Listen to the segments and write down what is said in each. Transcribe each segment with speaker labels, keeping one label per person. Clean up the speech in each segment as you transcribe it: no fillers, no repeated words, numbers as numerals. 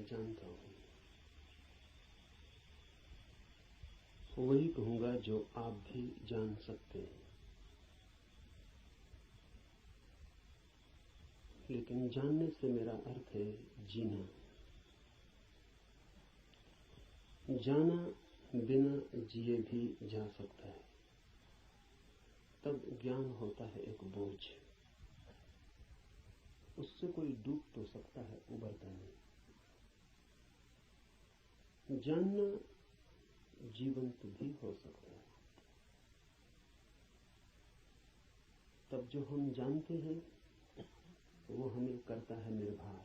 Speaker 1: मैं जानता हूं वही कहूंगा जो आप भी जान सकते हैं, लेकिन जानने से मेरा अर्थ है जीना। जाना बिना जिए भी जा सकता है, तब ज्ञान होता है एक बोझ। उससे कोई डूब तो सकता है, उबरता नहीं। जानना जीवंत भी हो सकता है। तब जो हम जानते हैं वो हमें करता है निर्भर,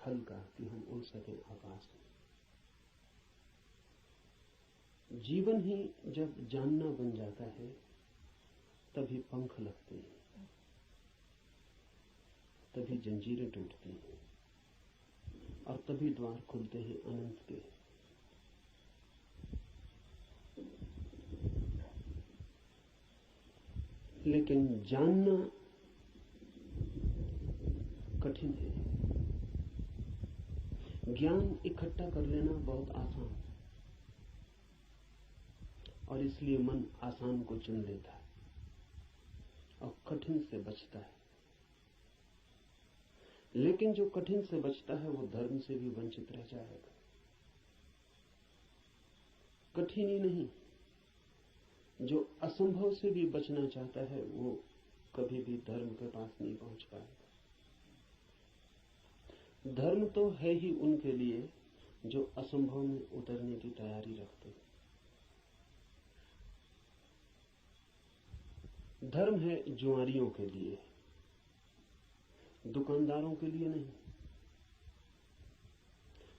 Speaker 1: हल्का, कि हम उड़ सके आकाश में। जीवन ही जब जानना बन जाता है तभी पंख लगते हैं, तभी जंजीरें टूटती हैं और तभी द्वार खुलते हैं अनंत के। लेकिन जानना कठिन है। ज्ञान इकट्ठा कर लेना बहुत आसान है और इसलिए मन आसान को चुन लेता है और कठिन से बचता है। लेकिन जो कठिन से बचता है वो धर्म से भी वंचित रह जाएगा। कठिन ही नहीं, जो असंभव से भी बचना चाहता है वो कभी भी धर्म के पास नहीं पहुंच पाएगा। धर्म तो है ही उनके लिए जो असंभव में उतरने की तैयारी रखते हैं। धर्म है जुआरियों के लिए, दुकानदारों के लिए नहीं।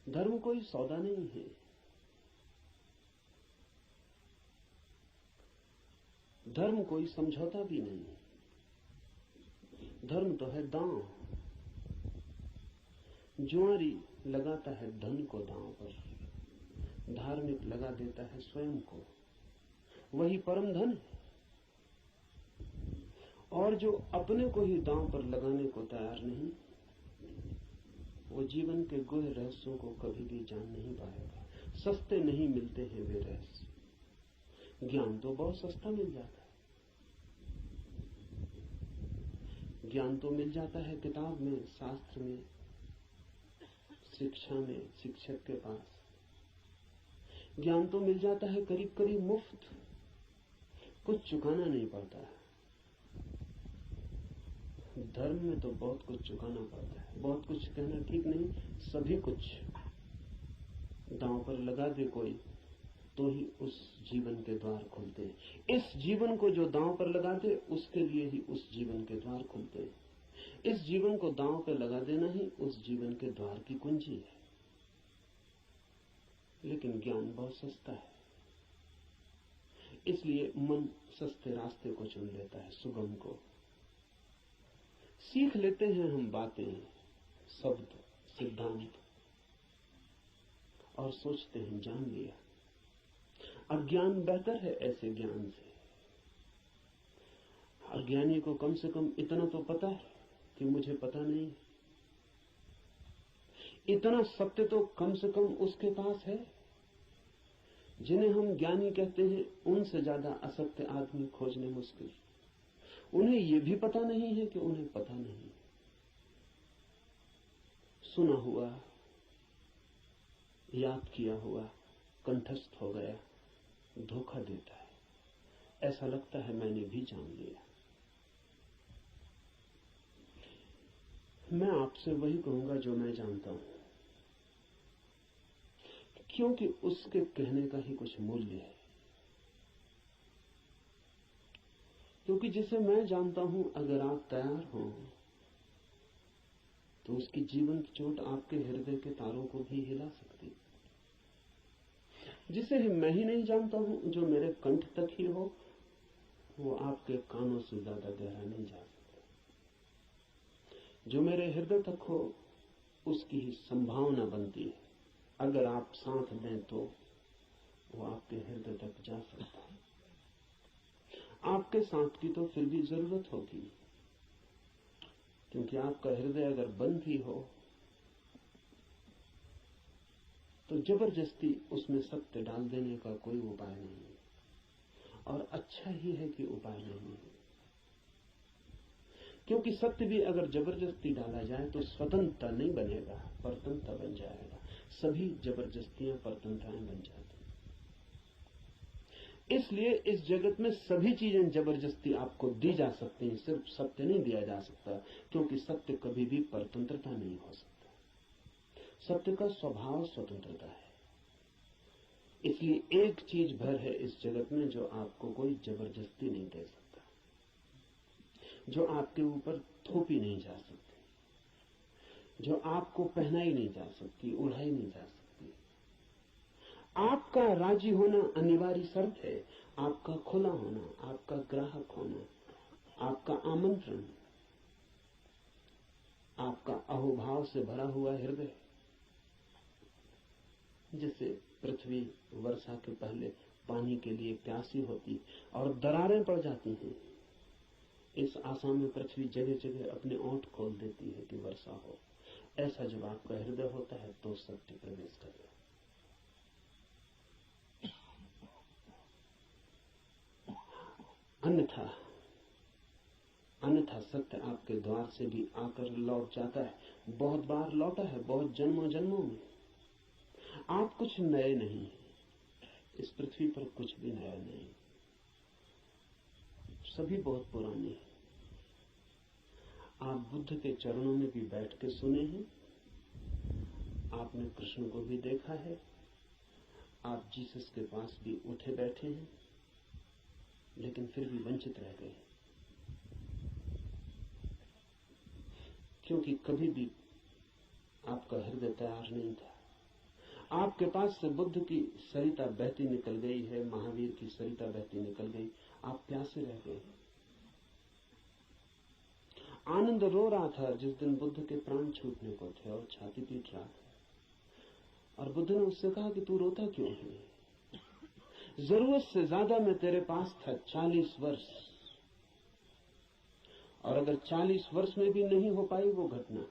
Speaker 1: धर्म कोई सौदा नहीं है। धर्म कोई समझौता भी नहीं। धर्म तो है दांव। जुआरी लगाता है धन को दांव पर, धार्मिक लगा देता है स्वयं को। वही परम धन है। और जो अपने को ही दांव पर लगाने को तैयार नहीं, वो जीवन के गुह रहस्यों को कभी भी जान नहीं पाएगा। सस्ते नहीं मिलते हैं वे रहस्य। ज्ञान तो बहुत सस्ता मिल जाता है। ज्ञान तो मिल जाता है किताब में, शास्त्र में, शिक्षा में, शिक्षक के पास। ज्ञान तो मिल जाता है करीब करीब मुफ्त, कुछ चुकाना नहीं पड़ता है। धर्म में तो बहुत कुछ चुकाना पड़ता है। बहुत कुछ कहना ठीक नहीं, सभी कुछ दांव पर लगा दे कोई तो ही उस जीवन के द्वार खुलते हैं। इस जीवन को जो दांव पर लगा दे उसके लिए ही उस जीवन के द्वार खुलते हैं। इस जीवन को दांव पर लगा देना ही उस जीवन के द्वार की कुंजी है। लेकिन ज्ञान बहुत सस्ता है, इसलिए मन सस्ते रास्ते को चुन लेता है, सुगम को। सीख लेते हैं हम बातें, शब्द, सिद्धांत और सोचते हैं जान लिया। अज्ञान बेहतर है ऐसे ज्ञान से। अज्ञानी को कम से कम इतना तो पता है कि मुझे पता नहीं। इतना सत्य तो कम से कम उसके पास है। जिन्हें हम ज्ञानी कहते हैं उनसे ज्यादा असत्य आदमी खोजने मुश्किल। उन्हें यह भी पता नहीं है कि उन्हें पता नहीं। सुना हुआ, याद किया हुआ कंठस्थ हो गया, धोखा देता है। ऐसा लगता है मैंने भी जान लिया। मैं आपसे वही कहूंगा जो मैं जानता हूं, क्योंकि उसके कहने का ही कुछ मूल्य है। क्योंकि जिसे मैं जानता हूं, अगर आप तैयार हो तो उसकी जीवंत चोट आपके हृदय के तारों को भी हिला सकती। जिसे मैं ही नहीं जानता हूं, जो मेरे कंठ तक ही हो, वो आपके कानों से ज्यादा गहरा नहीं जा सकता। जो मेरे हृदय तक हो उसकी ही संभावना बनती है। अगर आप साथ दें तो वो आपके हृदय तक जा सकता है। आपके साथ की तो फिर भी जरूरत होगी, क्योंकि आपका हृदय अगर बंद ही हो तो जबरदस्ती उसमें सत्य डाल देने का कोई उपाय नहीं है, और अच्छा ही है कि उपाय नहीं है। क्योंकि सत्य भी अगर जबरदस्ती डाला जाए तो स्वतंत्रता नहीं बनेगा, परतंत्रता बन जाएगा। सभी जबरदस्तियां परतंत्रताएं बन जाती। इसलिए इस जगत में सभी चीजें जबरदस्ती आपको दी जा सकती हैं, सिर्फ सत्य नहीं दिया जा सकता, क्योंकि सत्य कभी भी परतंत्रता नहीं हो सकता। सत्य का स्वभाव स्वतंत्रता है। इसलिए एक चीज भर है इस जगत में जो आपको कोई जबरदस्ती नहीं दे सकता, जो आपके ऊपर थोपी नहीं जा सकती, जो आपको पहनाई नहीं जा सकती, उड़ाई नहीं जा सकती। आपका राजी होना अनिवार्य शर्त है, आपका खुला होना, आपका ग्राहक होना, आपका आमंत्रण, आपका अहोभाव से भरा हुआ हृदय। जैसे पृथ्वी वर्षा के पहले पानी के लिए प्यासी होती और दरारें पड़ जाती हैं, इस आशा में पृथ्वी जगह जगह अपने ओंठ खोल देती है कि वर्षा हो। ऐसा जब आपका हृदय होता है तो सत्य प्रवेश करेगा। अन्यथा सत्य आपके द्वार से भी आकर लौट जाता है। बहुत बार लौटा है, बहुत जन्मों जन्मों में। आप कुछ नए नहीं, इस पृथ्वी पर कुछ भी नया नहीं, सभी बहुत पुराने हैं। आप बुद्ध के चरणों में भी बैठ के सुने हैं, आपने कृष्ण को भी देखा है, आप जीसस के पास भी उठे बैठे हैं, लेकिन फिर भी वंचित रह गए, क्योंकि कभी भी आपका हृदय तैयार नहीं था। आपके पास से बुद्ध की सरिता बहती निकल गई है, महावीर की सरिता बहती निकल गई, आप प्यासे रह गए। आनंद रो रहा था जिस दिन बुद्ध के प्राण छूटने को थे और छाती पीट रहा था, और बुद्ध ने उससे कहा कि तू रोता क्यों है? जरूरत से ज्यादा मैं तेरे पास था 40 वर्ष, और अगर 40 वर्ष में भी नहीं हो पाई वो घटना,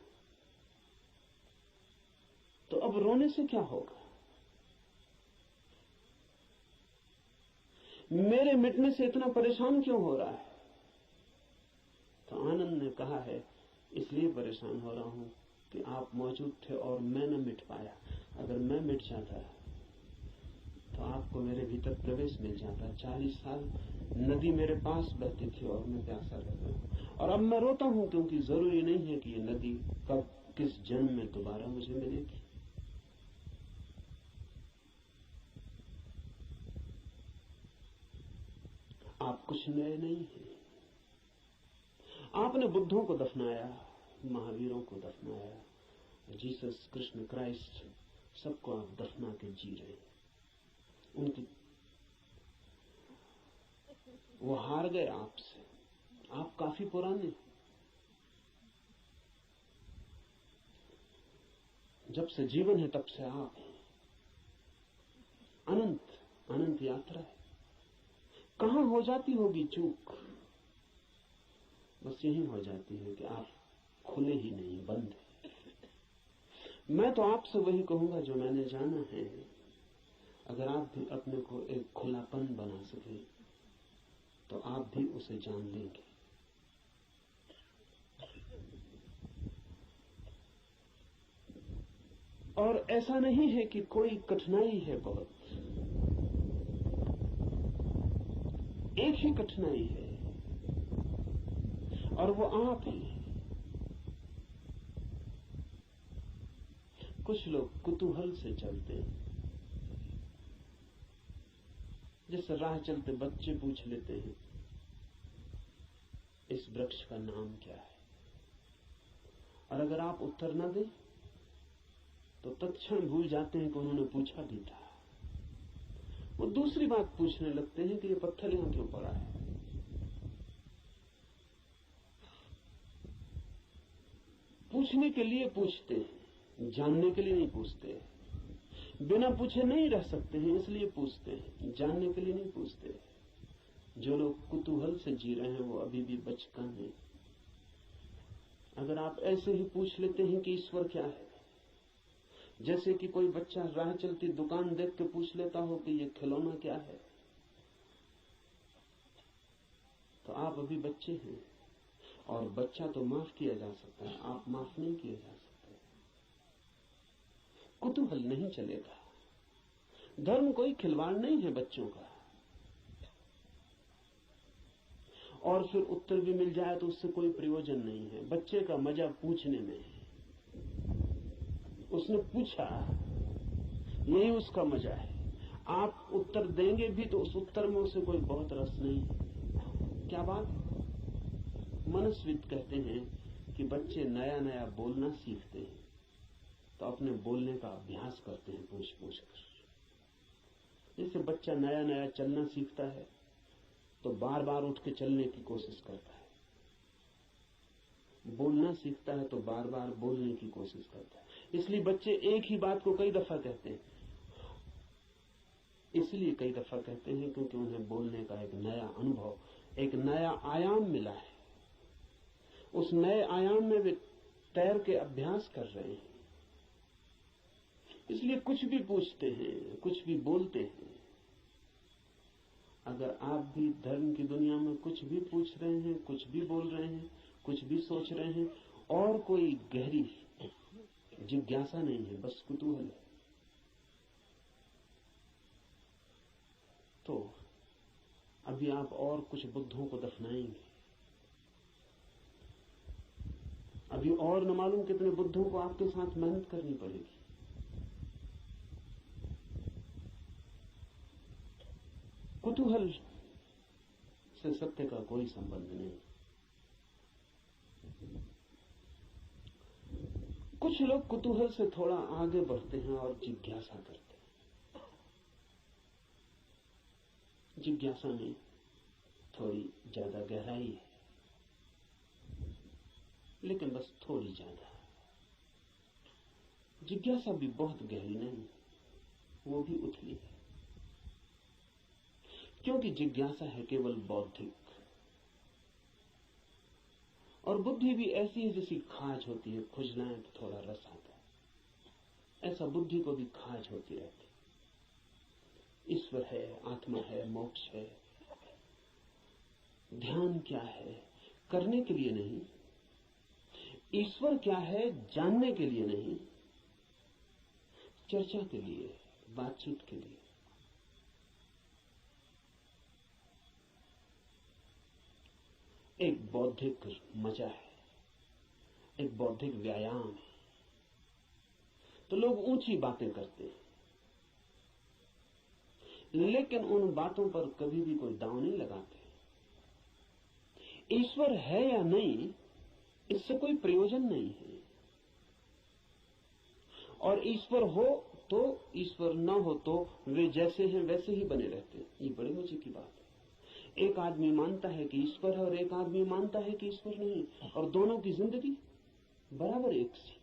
Speaker 1: तो अब रोने से क्या होगा? मेरे मिटने से इतना परेशान क्यों हो रहा है? तो आनंद ने कहा है, इसलिए परेशान हो रहा हूं कि आप मौजूद थे और मैं न मिट पाया। अगर मैं मिट जाता तो आपको मेरे भीतर प्रवेश मिल जाता। 40 साल नदी मेरे पास बहती थी और मैं प्यासा रह गया, और अब मैं रोता हूं क्योंकि जरूरी नहीं है कि ये नदी कब किस जन्म में दोबारा मुझे मिलेगी। आप कुछ नए नहीं हैं। आपने बुद्धों को दफनाया, महावीरों को दफनाया, जीसस, कृष्ण, क्राइस्ट, सबको आप दफना के जी रहे हैं। उनकी वो हार गए आपसे। आप काफी पुराने, जब से जीवन है तब से आप हैं। अनंत अनंत यात्रा है। कहां हो जाती होगी चूक? बस यही हो जाती है कि आप खुले ही नहीं, बंद है। मैं तो आपसे वही कहूंगा जो मैंने जाना है। अगर आप भी अपने को एक खुलापन बना सके तो आप भी उसे जान लेंगे। और ऐसा नहीं है कि कोई कठिनाई है, बहुत एक ही कठिनाई है, और वो आप ही। कुछ लोग कुतूहल से चलते हैं, जैसे राह चलते बच्चे पूछ लेते हैं इस वृक्ष का नाम क्या है, और अगर आप उत्तर न दें तो तत्क्षण भूल जाते हैं कि उन्होंने पूछा भी था। वो दूसरी बात पूछने लगते हैं कि ये पत्थर यहां क्यों पड़ा है। पूछने के लिए पूछते हैं, जानने के लिए नहीं पूछते। बिना पूछे नहीं रह सकते हैं, इसलिए पूछते हैं, जानने के लिए नहीं पूछते। जो लोग कुतूहल से जी रहे हैं वो अभी भी बचकाने हैं। अगर आप ऐसे ही पूछ लेते हैं कि ईश्वर क्या है, जैसे कि कोई बच्चा राह चलती दुकान देख के पूछ लेता हो कि ये खिलौना क्या है, तो आप अभी बच्चे हैं, और बच्चा तो माफ किया जा सकता है, आप माफ नहीं किए जा सकते। कुतूहल नहीं चलेगा। धर्म कोई खिलवाड़ नहीं है बच्चों का, और फिर उत्तर भी मिल जाए तो उससे कोई प्रयोजन नहीं है। बच्चे का मजा पूछने में है, उसने पूछा, यही उसका मजा है। आप उत्तर देंगे भी तो उस उत्तर में उसे कोई बहुत रस नहीं है। क्या बात है? मनस्विद कहते हैं कि बच्चे नया नया बोलना सीखते हैं तो अपने बोलने का अभ्यास करते हैं पूछ पूछ कर। जैसे बच्चा नया नया चलना सीखता है तो बार बार उठ के चलने की कोशिश करता है, बोलना सीखता है तो बार बार बोलने की कोशिश करता है। इसलिए बच्चे एक ही बात को कई दफा कहते हैं, इसलिए कई दफा कहते हैं क्योंकि उन्हें बोलने का एक नया अनुभव, एक नया आयाम मिला है। उस नए आयाम में वे तैर के अभ्यास कर रहे हैं, इसलिए कुछ भी पूछते हैं, कुछ भी बोलते हैं। अगर आप भी धर्म की दुनिया में कुछ भी पूछ रहे हैं, कुछ भी बोल रहे हैं, कुछ भी सोच रहे हैं, और कोई गहरी जिज्ञासा नहीं है, बस कुतूहल है, तो अभी आप और कुछ बुद्धों को दफनाएंगे। अभी और न मालूम कितने बुद्धों को आपके साथ मेहनत करनी पड़ेगी। कुतूहल से सत्य का कोई संबंध नहीं। कुछ लोग कुतूहल से थोड़ा आगे बढ़ते हैं और जिज्ञासा करते हैं। जिज्ञासा में थोड़ी ज्यादा गहराई है, लेकिन बस थोड़ी ज्यादा। जिज्ञासा भी बहुत गहरी नहीं, वो भी उथली है, क्योंकि जिज्ञासा है केवल बौद्धिक, और बुद्धि भी ऐसी है जैसी खाज होती है, खुजलाएं तो थोड़ा रस आता है, ऐसा बुद्धि को भी खाज होती रहती। ईश्वर है, आत्मा है, मोक्ष है, ध्यान क्या है, करने के लिए नहीं। ईश्वर क्या है, जानने के लिए नहीं, चर्चा के लिए, बातचीत के लिए। एक बौद्धिक मजा है, एक बौद्धिक व्यायाम है, तो लोग ऊंची बातें करते हैं, लेकिन उन बातों पर कभी भी कोई दांव नहीं लगाते। ईश्वर है या नहीं, इससे कोई प्रयोजन नहीं है, और ईश्वर हो तो, ईश्वर न हो तो वे जैसे हैं वैसे ही बने रहते हैं। ये बड़े मजे की बात है। एक आदमी मानता है कि ईश्वर है और एक आदमी मानता है कि ईश्वर नहीं, और दोनों की जिंदगी बराबर एक सी।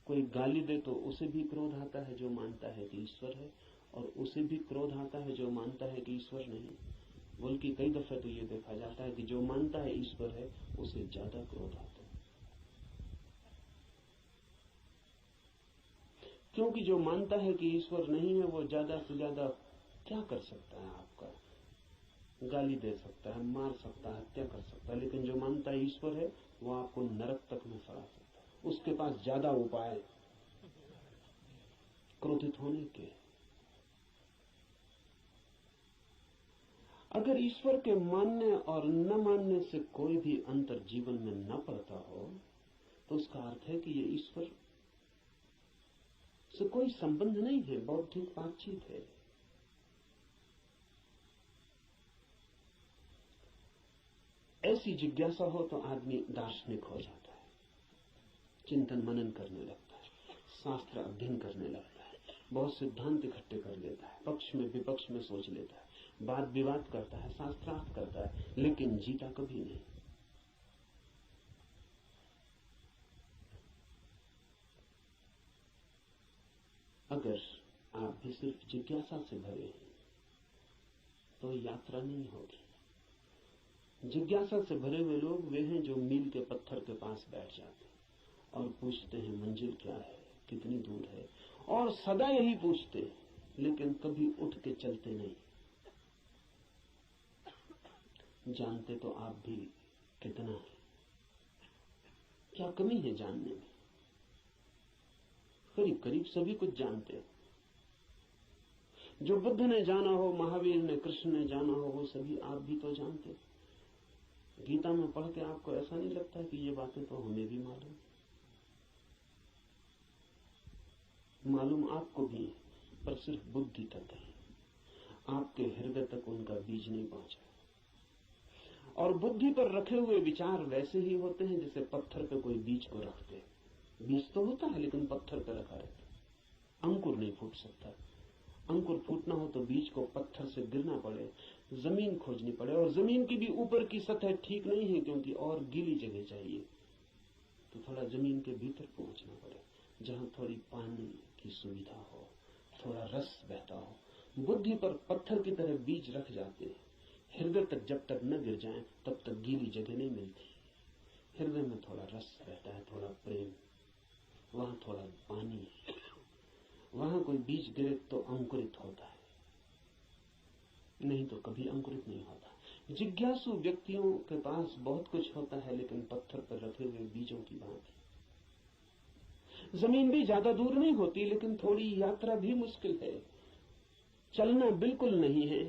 Speaker 1: कोई गाली दे तो उसे भी क्रोध आता है जो मानता है कि ईश्वर है, और उसे भी क्रोध आता है जो मानता है कि ईश्वर नहीं। बल्कि कई दफे तो ये देखा जाता है कि जो मानता है ईश्वर है उसे ज्यादा क्रोध आता है, क्योंकि जो मानता है कि ईश्वर नहीं है वो ज्यादा से ज्यादा क्या कर सकता है, आपका गाली दे सकता है, मार सकता है, हत्या कर सकता है। लेकिन जो मानता है ईश्वर है वो आपको नरक तक में सड़ा सकता है। उसके पास ज्यादा उपाय क्रोधित होने के। अगर ईश्वर के मानने और न मानने से कोई भी अंतर जीवन में न पड़ता हो तो उसका अर्थ है कि ये ईश्वर से कोई संबंध नहीं है, बौद्धिक बातचीत है। ऐसी जिज्ञासा हो तो आदमी दार्शनिक हो जाता है, चिंतन मनन करने लगता है, शास्त्र अध्ययन करने लगता है, बहुत सिद्धांत इकट्ठे कर लेता है, पक्ष में विपक्ष में सोच लेता है, वाद विवाद करता है, शास्त्रार्थ करता है, लेकिन जीता कभी नहीं। अगर आप भी सिर्फ जिज्ञासा से भरे हैं तो यात्रा नहीं होगी। जिज्ञासा से भरे हुए लोग वे हैं जो मील के पत्थर के पास बैठ जाते हैं और पूछते हैं मंजिल क्या है, कितनी दूर है, और सदा यही पूछते हैं, लेकिन कभी उठ के चलते नहीं। जानते तो आप भी कितना है, क्या कमी है जानने में? करीब करीब सभी कुछ जानते हैं। जो बुद्ध ने जाना हो, महावीर ने, कृष्ण ने जाना हो, वो सभी आप भी तो जानते हैं। गीता में पढ़ के आपको ऐसा नहीं लगता कि ये बातें तो हमें भी मालूम आपको भी है, पर सिर्फ बुद्धि तक है, आपके हृदय तक उनका बीज नहीं पहुंचा। और बुद्धि पर रखे हुए विचार वैसे ही होते हैं जैसे पत्थर पे कोई बीज को रखते। बीज तो होता है लेकिन पत्थर पे रखा रहता, अंकुर नहीं फूट सकता। अंकुर फूटना हो तो बीज को पत्थर से गिरना पड़े, जमीन खोजनी पड़े, और जमीन की भी ऊपर की सतह ठीक नहीं है, क्योंकि और गीली जगह चाहिए, तो थोड़ा जमीन के भीतर पहुंचना पड़े, जहां थोड़ी पानी की सुविधा हो, थोड़ा रस बहता हो। बुद्धि पर पत्थर की तरह बीज रख जाते हैं, हृदय तक जब तक न गिर जाए तब तक गीली जगह नहीं मिलती। हृदय में थोड़ा रस रहता है, थोड़ा प्रेम, वहां थोड़ा पानी, वहां कोई बीज गिरे तो अंकुरित होता है, नहीं तो कभी अंकुरित नहीं होता। जिज्ञासु व्यक्तियों के पास बहुत कुछ होता है, लेकिन पत्थर पर रखे हुए बीजों की भांति। जमीन भी ज्यादा दूर नहीं होती, लेकिन थोड़ी यात्रा भी मुश्किल है। चलना बिल्कुल नहीं है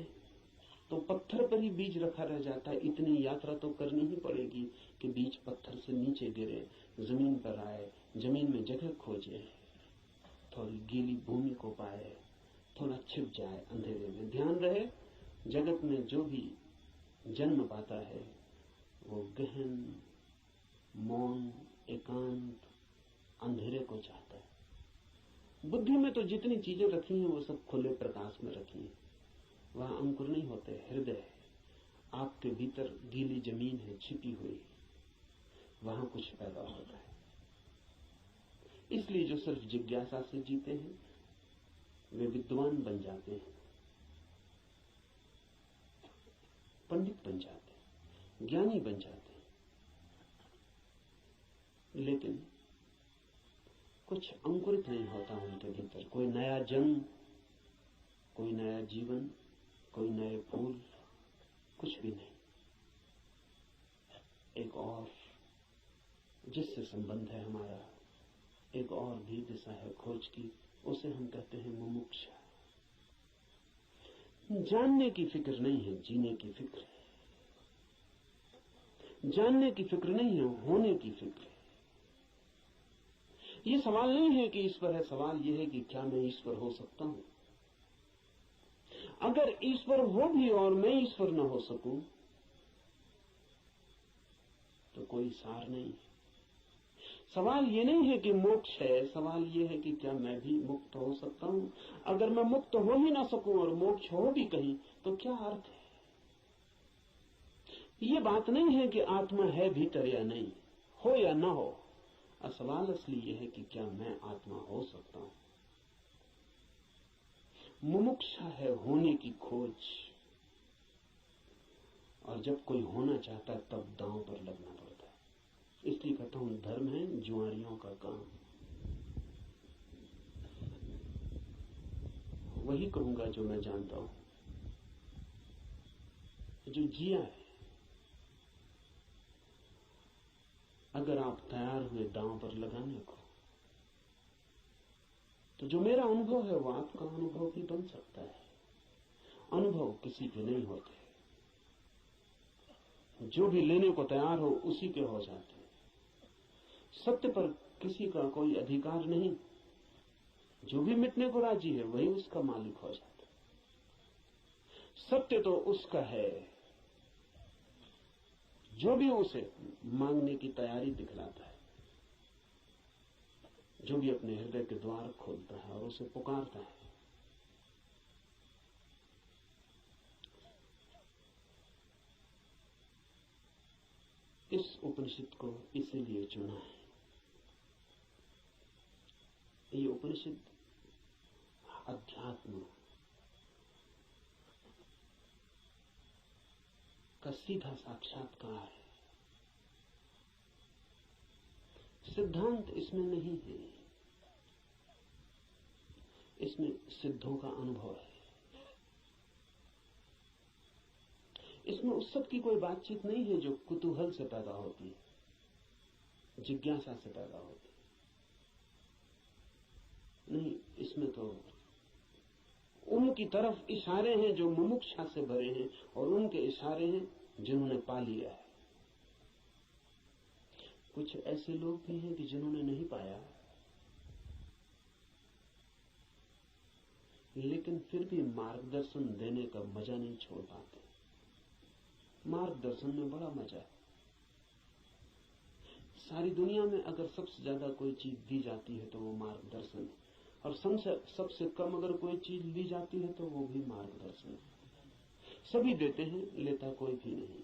Speaker 1: तो पत्थर पर ही बीज रखा रह जाता है। इतनी यात्रा तो करनी ही पड़ेगी कि बीज पत्थर से नीचे गिरे, जमीन पर आए, जमीन में जगह खोजे, थोड़ी गीली भूमि को पाए, थोड़ा छिप जाए अंधेरे में। ध्यान रहे, जगत में जो भी जन्म पाता है वो गहन, मौन, एकांत, अंधेरे को चाहता है। बुद्धि में तो जितनी चीजें रखी हैं वो सब खुले प्रकाश में रखी हैं, वहां अंकुर नहीं होते। हृदय है, आपके भीतर गीली जमीन है छिपी हुई, वहां कुछ पैदा होता है। इसलिए जो सिर्फ जिज्ञासा से जीते हैं वे विद्वान बन जाते हैं, पंडित बन जाते हैं, ज्ञानी बन जाते हैं, लेकिन कुछ अंकुरित नहीं होता उनके भीतर। कोई नया जन्म, कोई नया जीवन, कोई नए फूल, कुछ भी नहीं। एक और जिससे संबंध है हमारा, एक और भी दिशा है खोज की, उसे हम कहते हैं मुमुक्षा। जानने की फिक्र नहीं है, जीने की फिक्र है। जानने की फिक्र नहीं है, होने की फिक्र है। ये सवाल नहीं है कि ईश्वर है, सवाल यह है कि क्या मैं ईश्वर हो सकता हूं। अगर ईश्वर हो भी और मैं ईश्वर न हो सकूं तो कोई सार नहीं है। सवाल ये नहीं है कि मोक्ष है, सवाल ये है कि क्या मैं भी मुक्त हो सकता हूं। अगर मैं मुक्त हो ही ना सकूं और मोक्ष हो भी कहीं तो क्या अर्थ है। ये बात नहीं है कि आत्मा है भीतर या नहीं, हो या ना हो। सवाल असली ये है कि क्या मैं आत्मा हो सकता हूं। मुमुक्षा है होने की खोज, और जब कोई होना चाहता है तब दांव पर लगना पड़ता है। इसलिए कहता हूं धर्म है जुआरियों का काम। वही कहूंगा जो मैं जानता हूं, जो जिया है। अगर आप तैयार हुए दांव पर लगाने को, तो जो मेरा अनुभव है वो आपका अनुभव भी बन सकता है। अनुभव किसी के नहीं होते, जो भी लेने को तैयार हो उसी के हो जाते हैं। सत्य पर किसी का कोई अधिकार नहीं, जो भी मिटने को राजी है वही उसका मालिक हो जाता है। सत्य तो उसका है जो भी उसे मांगने की तैयारी दिखलाता है, जो भी अपने हृदय के द्वार खोलता है और उसे पुकारता है। इस उपनिषद को इसीलिए चुना है। ये उपनिषद अध्यात्म का सीधा साक्षात्कार है। सिद्धांत इसमें नहीं है, इसमें सिद्धों का अनुभव है। इसमें उस सब की कोई बातचीत नहीं है जो कुतूहल से पैदा होती है, जिज्ञासा से पैदा होती है। नहीं, इसमें तो उनकी तरफ इशारे हैं जो मुमुक्षा से भरे हैं, और उनके इशारे हैं जिन्होंने पा लिया है। कुछ ऐसे लोग भी हैं कि जिन्होंने नहीं पाया, लेकिन फिर भी मार्गदर्शन देने का मजा नहीं छोड़ पाते। मार्गदर्शन में बड़ा मजा है। सारी दुनिया में अगर सबसे ज्यादा कोई चीज दी जाती है तो वो मार्गदर्शन है, और सबसे कम अगर कोई चीज ली जाती है तो वो भी मार्गदर्शन है। सभी देते हैं, लेता कोई भी नहीं।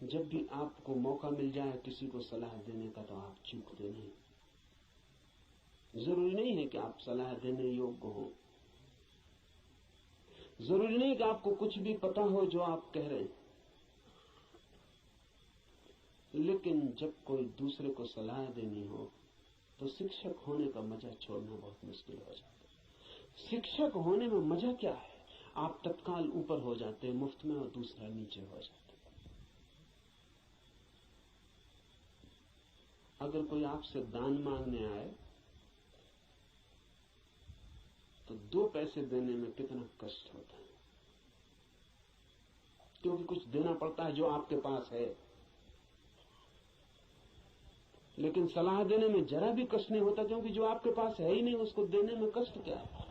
Speaker 1: जब भी आपको मौका मिल जाए किसी को सलाह देने का तो आप चूकते नहीं। जरूरी नहीं है कि आप सलाह देने योग्य हो, जरूरी नहीं कि आपको कुछ भी पता हो जो आप कह रहे हैं, लेकिन जब कोई दूसरे को सलाह देनी हो तो शिक्षक होने का मजा छोड़ना बहुत मुश्किल हो जाता है। शिक्षक होने में मजा क्या है? आप तत्काल ऊपर हो जाते हैं मुफ्त में और दूसरा नीचे हो जाता है। अगर कोई आपसे दान मांगने आए तो 2 पैसे देने में कितना कष्ट होता है, क्योंकि कुछ देना पड़ता है जो आपके पास है। लेकिन सलाह देने में जरा भी कष्ट नहीं होता, क्योंकि जो आपके पास है ही नहीं उसको देने में कष्ट क्या है?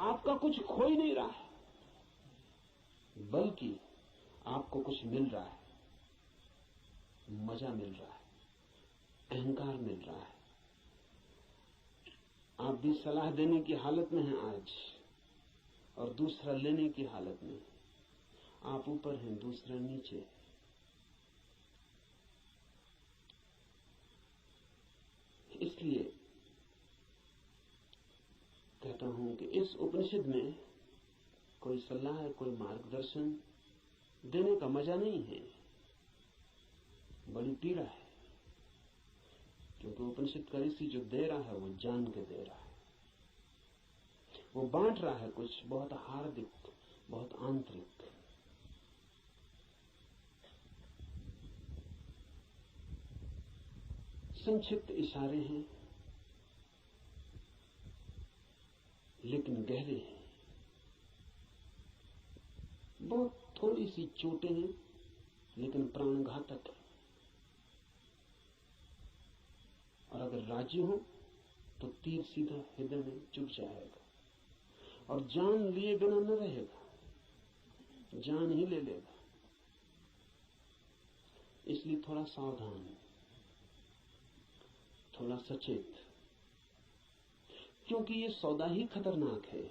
Speaker 1: आपका कुछ खो ही नहीं रहा है, बल्कि आपको कुछ मिल रहा है, मजा मिल रहा है, अहंकार मिल रहा है। आप भी सलाह देने की हालत में हैं आज, और दूसरा लेने की हालत में। आप ऊपर हैं, दूसरा नीचे। इसलिए कहता हूं कि इस उपनिषद में कोई सलाह, कोई मार्गदर्शन देने का मजा नहीं है, बड़ी पीड़ा है। क्योंकि उपनिषद का ऋषि जो दे रहा है वो जान के दे रहा है, वो बांट रहा है कुछ बहुत हार्दिक, बहुत आंतरिक। संक्षिप्त इशारे हैं लेकिन गहरे हैं, बहुत थोड़ी सी चोटें हैं लेकिन प्राणघातक है। और अगर राजी हो तो तीर सीधा हृदय में चुभ जाएगा और जान लिए बिना न रहेगा, जान ही ले लेगा। इसलिए थोड़ा सावधान, थोड़ा सचेत, क्योंकि ये सौदा ही खतरनाक है।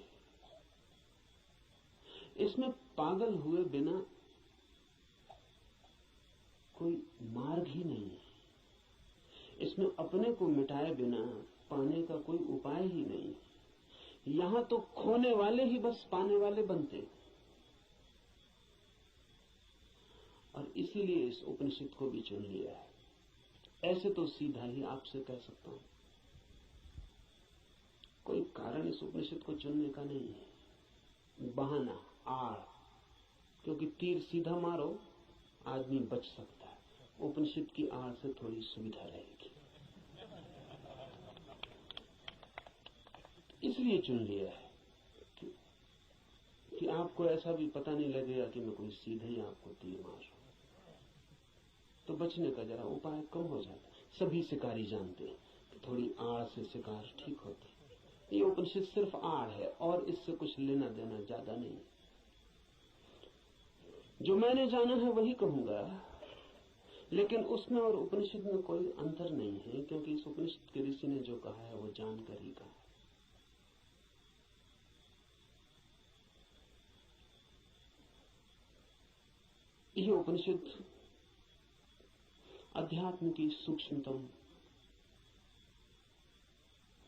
Speaker 1: इसमें पागल हुए बिना कोई मार्ग ही नहीं है, इसमें अपने को मिटाए बिना पाने का कोई उपाय ही नहीं। यहां तो खोने वाले ही बस पाने वाले बनते हैं। और इसीलिए इस उपनिषद को भी चुन लिया है। ऐसे तो सीधा ही आपसे कह सकता हूं, कोई कारण इस उपनिषद को चुनने का नहीं है, बहाना, आड़। क्योंकि तीर सीधा मारो आदमी बच सकता है, उपनिषद की आड़ से थोड़ी सुविधा रहेगी, इसलिए चुन लिया है कि आपको ऐसा भी पता नहीं लगेगा कि मैं कोई सीधे ही आपको तीर मार रहा हूं। तो बचने का जरा उपाय कम हो जाता है। सभी शिकारी जानते हैं कि थोड़ी आड़ से शिकार ठीक होती है। ये उपनिषद सिर्फ आड़ है और इससे कुछ लेना देना ज्यादा नहीं। जो मैंने जाना है वही कहूंगा, लेकिन उसमें और उपनिषद में कोई अंतर नहीं है, क्योंकि इस उपनिषद के ऋषि ने जो कहा है वो जानकर ही कहा। यह उपनिषद अध्यात्म की सूक्ष्मतम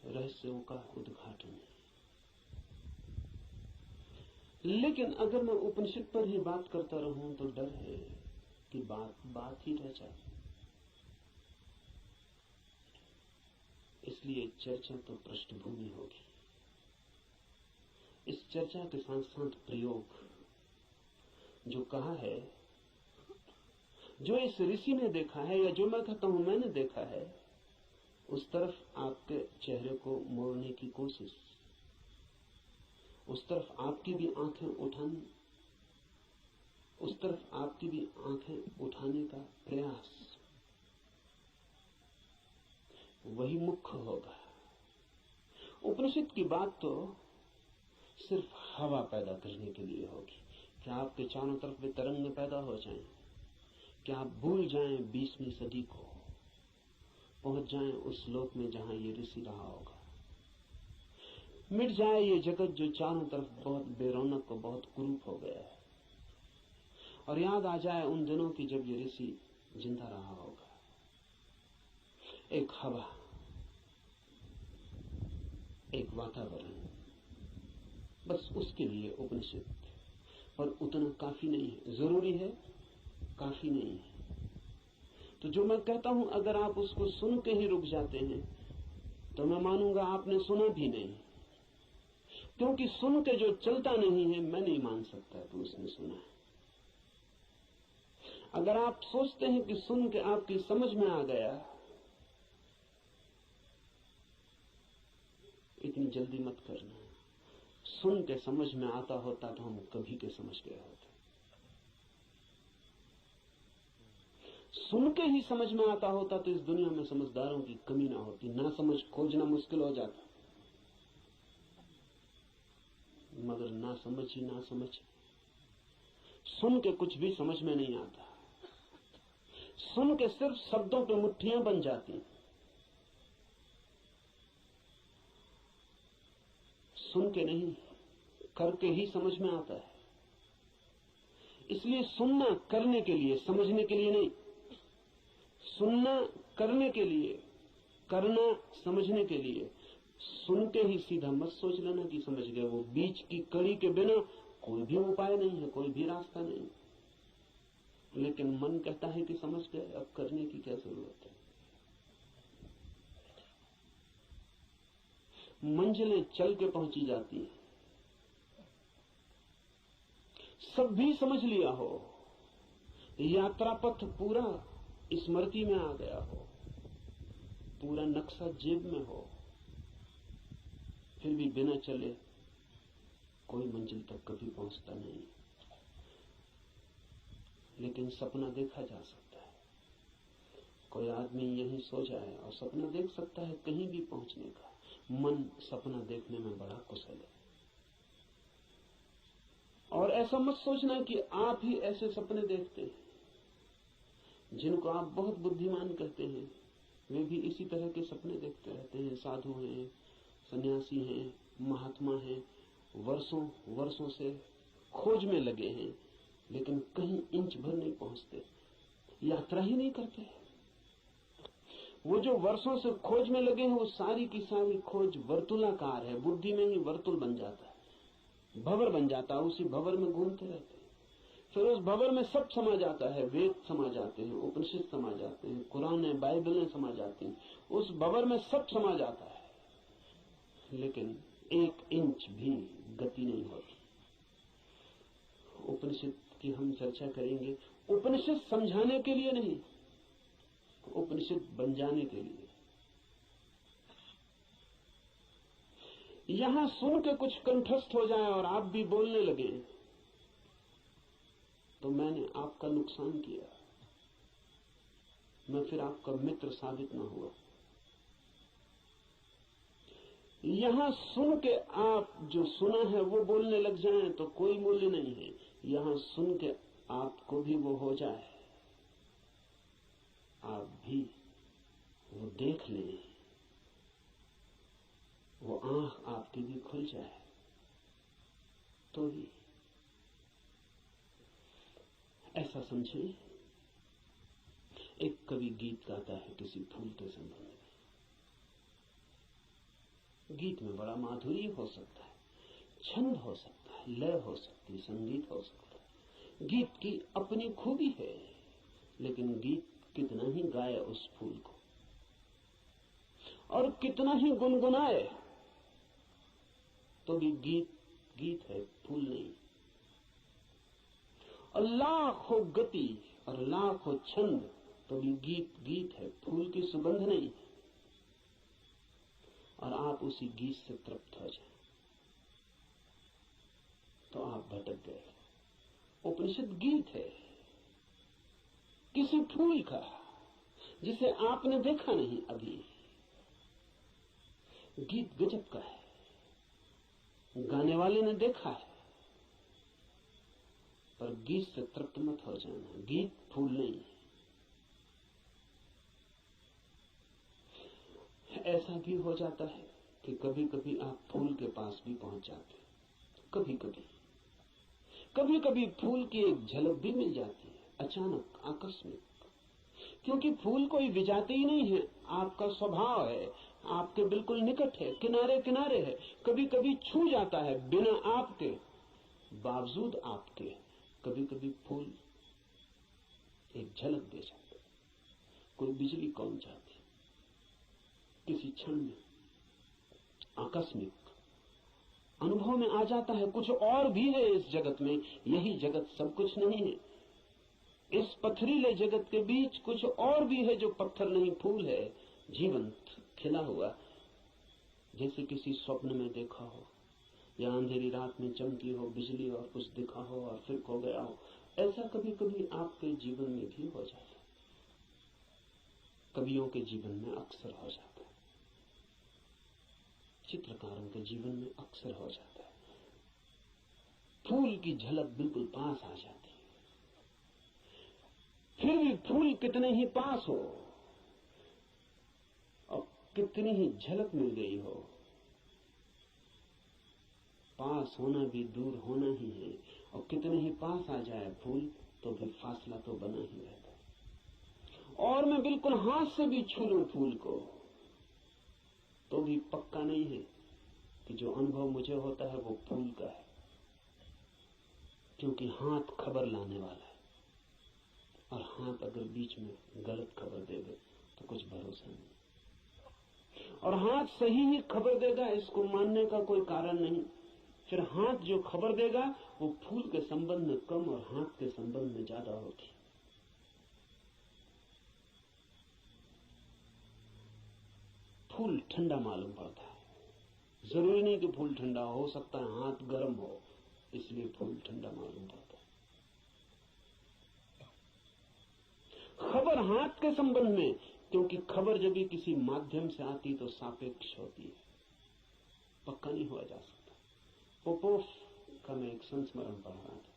Speaker 1: रहस्यों का उद्घाटन है। लेकिन अगर मैं उपनिषद पर ही बात करता रहूं तो डर है कि बात ही रह जाए। इसलिए चर्चा तो पृष्ठभूमि होगी। इस चर्चा के साथ साथ प्रयोग, जो कहा है, जो इस ऋषि ने देखा है या जो मैं कहता हूं मैंने देखा है, उस तरफ आपके चेहरे को मोड़ने की कोशिश, उस तरफ आपकी भी आंखें उठाने, उस तरफ आपकी भी आंखें उठाने का प्रयास, वही मुख्य होगा। उपनिषद की बात तो सिर्फ हवा पैदा करने के लिए होगी कि आपके चारों तरफ वे तरंग पैदा हो जाएं, कि आप भूल जाएं 20वीं सदी को, पहुंच जाएं उस लोक में जहां ये ऋषि रहा होगा। मिट जाए ये जगत जो चारों तरफ बहुत बेरौनक और बहुत कुरूप हो गया है, और याद आ जाए उन दिनों की जब ये ऋषि जिंदा रहा होगा। एक हवा, एक वातावरण, बस उसके लिए उपनिषद। पर उतना काफी नहीं है, जरूरी है, काफी नहीं है। तो जो मैं कहता हूं, अगर आप उसको सुन के ही रुक जाते हैं तो मैं मानूंगा आपने सुना भी नहीं, क्योंकि सुन के जो चलता नहीं है मैं नहीं मान सकता कि उसने सुना है। अगर आप सोचते हैं कि सुन के आपकी समझ में आ गया, इतनी जल्दी मत करना। सुन के समझ में आता होता तो हम कभी के समझ गए होते। सुन के ही समझ में आता होता तो इस दुनिया में समझदारों की कमी ना होती, ना समझ खोजना मुश्किल हो जाता। मगर ना समझ ही ना समझ, सुन के कुछ भी समझ में नहीं आता। सुन के सिर्फ शब्दों पे मुट्ठियां बन जाती। सुन के नहीं, करके ही समझ में आता है। इसलिए सुनना करने के लिए, समझने के लिए नहीं। सुनना करने के लिए, करना समझने के लिए। सुन के ही सीधा मत सोच लेना कि समझ गए। वो बीच की कड़ी के बिना कोई भी उपाय नहीं है, कोई भी रास्ता नहीं। लेकिन मन कहता है कि समझ गए, अब करने की क्या जरूरत है। मंजिलें चल के पहुंची जाती हैं। सब भी समझ लिया हो, यात्रा पथ पूरा स्मृति में आ गया हो, पूरा नक्शा जेब में हो, फिर भी बिना चले कोई मंजिल तक कभी पहुंचता नहीं। लेकिन सपना देखा जा सकता है। कोई आदमी यहीं सो जाए और सपना देख सकता है कहीं भी पहुंचने का। मन सपना देखने में बड़ा कुशल है। और ऐसा मत सोचना कि आप ही ऐसे सपने देखते हैं। जिनको आप बहुत बुद्धिमान कहते हैं, वे भी इसी तरह के सपने देखते रहते हैं। साधु हैं, सन्यासी हैं, महात्मा हैं, वर्षों से खोज में लगे हैं, लेकिन कहीं इंच भर नहीं पहुंचते, यात्रा ही नहीं करते। वो जो वर्षों से खोज में लगे हैं, वो सारी की सारी खोज वर्तुलाकार है। बुद्धि में ही वर्तुल बन जाता है, भंवर बन जाता है, उसी भंवर में घूमते रहते हैं। फिर उस भंवर में सब समा जाता है। वेद समा जाते हैं, उपनिषद समा जाते हैं, कुरान है, बाइबलें समा जाती हैं। उस भंवर में सब समा जाता है, लेकिन एक इंच भी गति नहीं होती। उपनिषद की हम चर्चा करेंगे, उपनिषद समझाने के लिए नहीं, उपनिषद बन जाने के लिए। यहां सुन के कुछ कंठस्थ हो जाए और आप भी बोलने लगे तो मैंने आपका नुकसान किया, मैं फिर आपका मित्र साबित न हुआ। यहां सुन के आप जो सुना है वो बोलने लग जाएं तो कोई मूल्य नहीं है। यहां सुन के आपको भी वो हो जाए, आप भी वो देख लें, वो आंख आपकी भी खुल जाए, तो ही ऐसा समझें। एक कवि गीत गाता है किसी फूल के संबंध में। गीत में बड़ा माधुर्य हो सकता है, छंद हो सकता है, है, लय हो सकती, संगीत हो सकता है। गीत की अपनी खूबी है, लेकिन गीत कितना ही गाए उस फूल को और कितना ही गुनगुनाए, तो भी गीत गीत है, फूल नहीं। और लाखों गति और लाखों छंद, तो भी गीत गीत है, फूल की सुगंध नहीं। और आप उसी गीत से तृप्त हो जाएं तो आप भटक गए। उपनिषद गीत है किसी फूल का जिसे आपने देखा नहीं अभी। गीत गजब का है, गाने वाले ने देखा है, पर गीत से तृप्त मत हो जाना। गीत फूल नहीं है। ऐसा भी हो जाता है कि कभी कभी आप फूल के पास भी पहुंच जाते हैं। कभी कभी फूल की एक झलक भी मिल जाती है, अचानक, आकस्मिक। क्योंकि फूल कोई विजाती ही नहीं है, आपका स्वभाव है, आपके बिल्कुल निकट है, किनारे किनारे है। कभी कभी छू जाता है बिना आपके, बावजूद आपके। कभी कभी फूल एक झलक दे जाता है, कोई बिजली कौन जाती, किसी क्षण में आकस्मिक अनुभव में आ जाता है। कुछ और भी है इस जगत में, यही जगत सब कुछ नहीं है। इस पथरीले जगत के बीच कुछ और भी है जो पत्थर नहीं, फूल है, जीवंत, खिला हुआ, जैसे किसी स्वप्न में देखा हो या अंधेरी रात में चमकी हो बिजली और कुछ दिखा हो और फिर खो गया हो। ऐसा कभी कभी आपके जीवन में भी हो जाता है, कवियों के जीवन में अक्सर हो जाता है, चित्रकारों के जीवन में अक्सर हो जाता है। फूल की झलक बिल्कुल पास आ जाती है। फिर भी फूल कितने ही पास हो और कितनी ही झलक मिल गई हो, पास होना भी दूर होना ही है। और कितने ही पास आ जाए फूल, तो भी फासला तो बना ही रहता है। और मैं बिल्कुल हाथ से भी छू लूं फूल को, तो भी पक्का नहीं है कि जो अनुभव मुझे होता है वो फूल का है, क्योंकि हाथ खबर लाने वाला है। और हाथ अगर बीच में गलत खबर दे दे तो कुछ भरोसा नहीं। और हाथ सही ही खबर देगा, इसको मानने का कोई कारण नहीं। फिर हाथ जो खबर देगा वो फूल के संबंध में कम और हाथ के संबंध में ज्यादा होगी। फूल ठंडा मालूम पड़ता है, जरूरी नहीं कि फूल ठंडा हो सकता है हाथ गर्म हो, इसलिए फूल ठंडा मालूम पड़ता है। खबर हाथ के संबंध में, क्योंकि खबर जब भी किसी माध्यम से आती तो सापेक्ष होती है, पक्का नहीं हुआ जा सकता। पोपोफ का मैं एक संस्मरण पढ़ रहा था।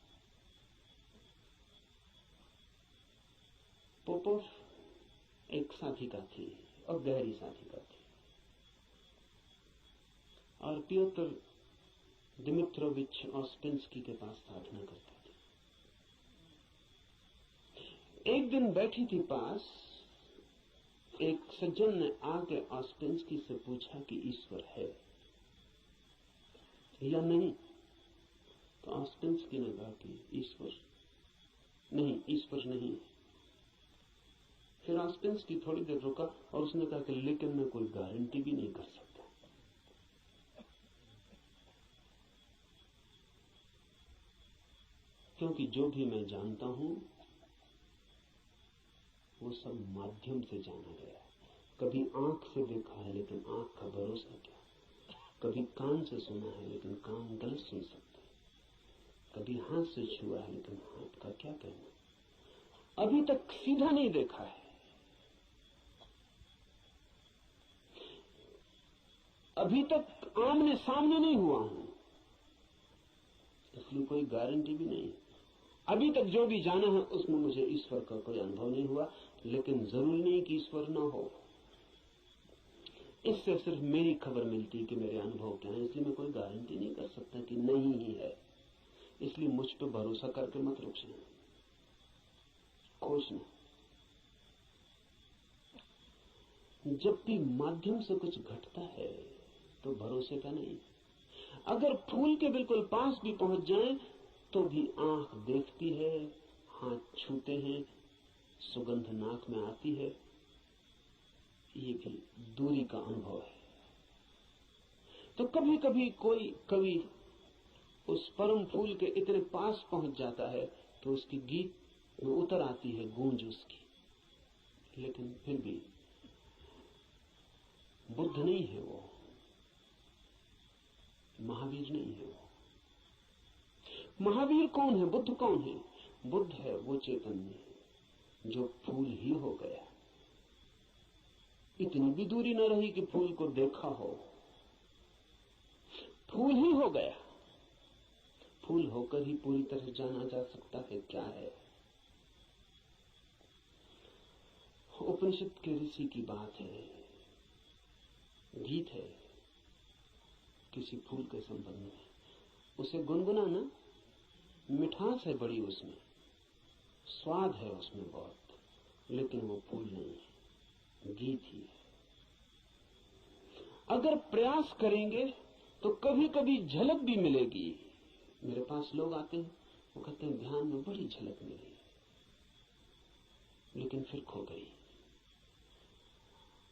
Speaker 1: पोपोफ एक साधिका थी और गहरी साधिका थी, और पियोत्र दिमित्रोविच ऑस्पेंस्की के पास साधना करती थी। एक दिन बैठी थी पास, एक सज्जन ने आके ऑस्पेंस्की से पूछा कि ईश्वर है या नहीं। तो ऑस्पेंस्की ने कहा कि ईश्वर नहीं। फिर ऑस्पेंस्की थोड़ी देर रुका और उसने कहा कि लेकिन मैं कोई गारंटी भी नहीं कर सकता। क्योंकि जो भी मैं जानता हूं वो सब माध्यम से जाना गया है। कभी आंख से देखा है लेकिन आंख का भरोसा क्या, कभी कान से सुना है लेकिन कान गलत सुन सकता है, कभी हाथ से छुआ है लेकिन हाथ का क्या कहना। अभी तक सीधा नहीं देखा है, अभी तक आमने सामने नहीं हुआ हूं, इसलिए कोई गारंटी भी नहीं। अभी तक जो भी जाना है उसमें मुझे ईश्वर का कोई अनुभव नहीं हुआ, लेकिन जरूरी नहीं कि ईश्वर ना हो। इससे सिर्फ मेरी खबर मिलती कि मेरे अनुभव क्या है, इसलिए मैं कोई गारंटी नहीं कर सकता कि नहीं ही है। इसलिए मुझ पर भरोसा करके मत रुक जाना, खोजना। जब भी माध्यम से कुछ घटता है तो भरोसे का नहीं। अगर फूल के बिल्कुल पास भी पहुंच जाएं तो भी आंख देखती है, हाथ छूते हैं, सुगंध नाक में आती है, ये भी दूरी का अनुभव है। तो कभी कभी कोई कवि उस परम फूल के इतने पास पहुंच जाता है तो उसकी गीत में उतर आती है गूंज उसकी, लेकिन फिर भी बुद्ध नहीं है वो, महावीर नहीं है वो। महावीर कौन है, बुद्ध कौन है? बुद्ध है वो चैतन्य जो फूल ही हो गया। इतनी भी दूरी न रही कि फूल को देखा हो, फूल ही हो गया। फूल होकर ही पूरी तरह जाना जा सकता है क्या है। उपनिषद के ऋषि की बात है, गीत है किसी फूल के संबंध में, उसे गुनगुनाना, मिठास है बड़ी उसमें, स्वाद है उसमें बहुत, लेकिन वो फूल नहीं है, गीत ही है। अगर प्रयास करेंगे तो कभी कभी झलक भी मिलेगी। मेरे पास लोग आते हैं, वो कहते हैं ध्यान में बड़ी झलक मिली, लेकिन फिर खो गई।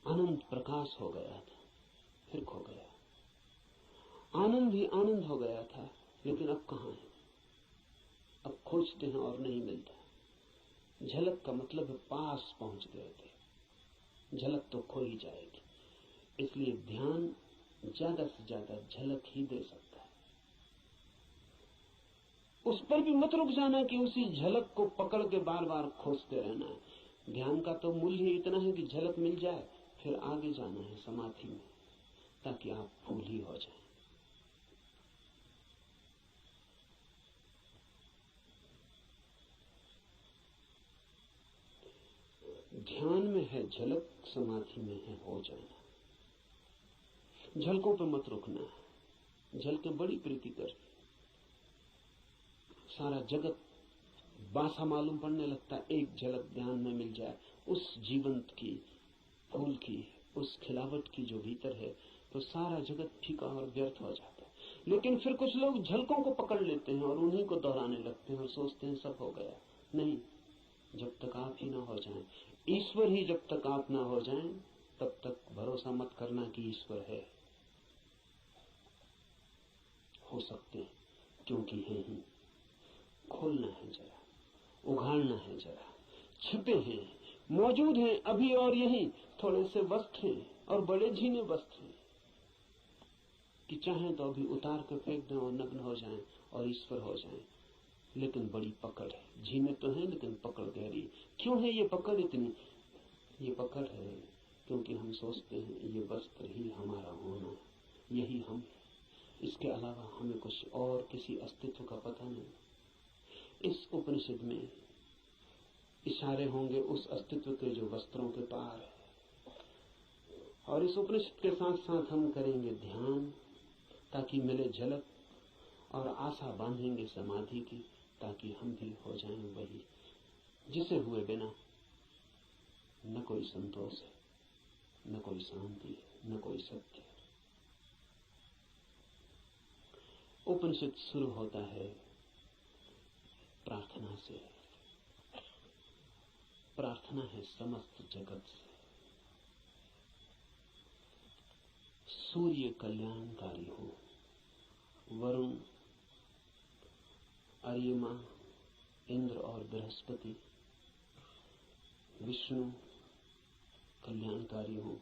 Speaker 1: आनंद प्रकाश हो गया था, फिर खो गया। आनंद ही आनंद हो गया था, लेकिन अब कहां है? अब खोजते हैं और नहीं मिलता। झलक का मतलब है पास पहुंच गए थे, झलक तो खो ही जाएगी। इसलिए ध्यान ज्यादा से ज्यादा झलक ही दे सकता है। उस पर भी मत रुक जाना कि उसी झलक को पकड़ के बार बार खोजते रहना है। ध्यान का तो मूल्य इतना है कि झलक मिल जाए, फिर आगे जाना है समाधि में, ताकि आप फूल ही हो जाएं। ध्यान में है झलक, समाधि में है हो जाना। झलकों पे मत रुकना। झलकें बड़ी प्रीति कर, सारा जगत बासा मालूम पड़ने लगता। एक झलक ध्यान में मिल जाए उस जीवंत की, फूल की, उस खिलावट की जो भीतर है, तो सारा जगत फीका और व्यर्थ हो जाता है। लेकिन फिर कुछ लोग झलकों को पकड़ लेते हैं और उन्हीं को दोहराने लगते हैं और सोचते हैं सब हो गया। नहीं, जब तक आप ही ना हो जाएं, ईश्वर ही जब तक आप ना हो जाएं, तब तक भरोसा मत करना कि ईश्वर है। हो सकते हैं, क्योंकि है ही। खोलना है जरा, उघाड़ना है जरा। छिपे हैं, मौजूद हैं अभी और यहीं। थोड़े से वस्त्र हैं और बड़े झीने वस्त्र हैं कि चाहें तो अभी उतार कर फेंक दें और नग्न हो जाएं और ईश्वर हो जाएं। लेकिन बड़ी पकड़ है। झीने तो हैं लेकिन पकड़ गहरी। क्यों है ये पकड़ इतनी? ये पकड़ है क्योंकि हम सोचते हैं ये वस्त्र ही हमारा होना है, यही हम है। इसके अलावा हमें कुछ और किसी अस्तित्व का पता नहीं। इस उपनिषद में इशारे होंगे उस अस्तित्व के जो वस्त्रों के पार है। और इस उपनिषद के साथ साथ हम करेंगे ध्यान ताकि मिले झलक, और आशा बांधेंगे समाधि की ताकि हम भी हो जाएं वही जिसे हुए बिना न कोई संतोष है, न कोई शांति है, न कोई सत्य है। उपनिषद शुरू होता है प्रार्थना से। प्रार्थना है समस्त जगत से। सूर्य कल्याणकारी हो, वरुण, अर्यमा, इंद्र और बृहस्पति, विष्णु कल्याणकारी हो,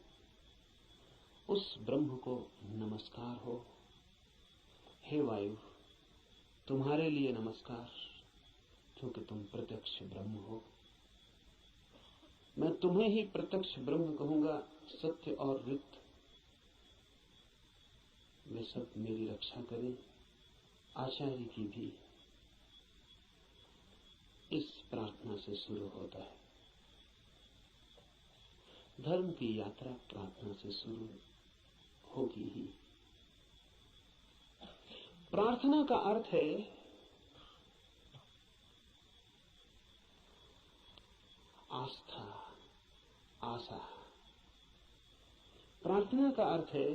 Speaker 1: उस ब्रह्म को नमस्कार हो। हे वायु, तुम्हारे लिए नमस्कार, क्योंकि तुम प्रत्यक्ष ब्रह्म हो। मैं तुम्हें ही प्रत्यक्ष ब्रह्म कहूंगा। सत्य और ऋत वे सब मेरी रक्षा करें, आचार्य की भी। इस प्रार्थना से शुरू होता है। धर्म की यात्रा प्रार्थना से शुरू होगी ही। प्रार्थना का अर्थ है आस्था, आशा। प्रार्थना का अर्थ है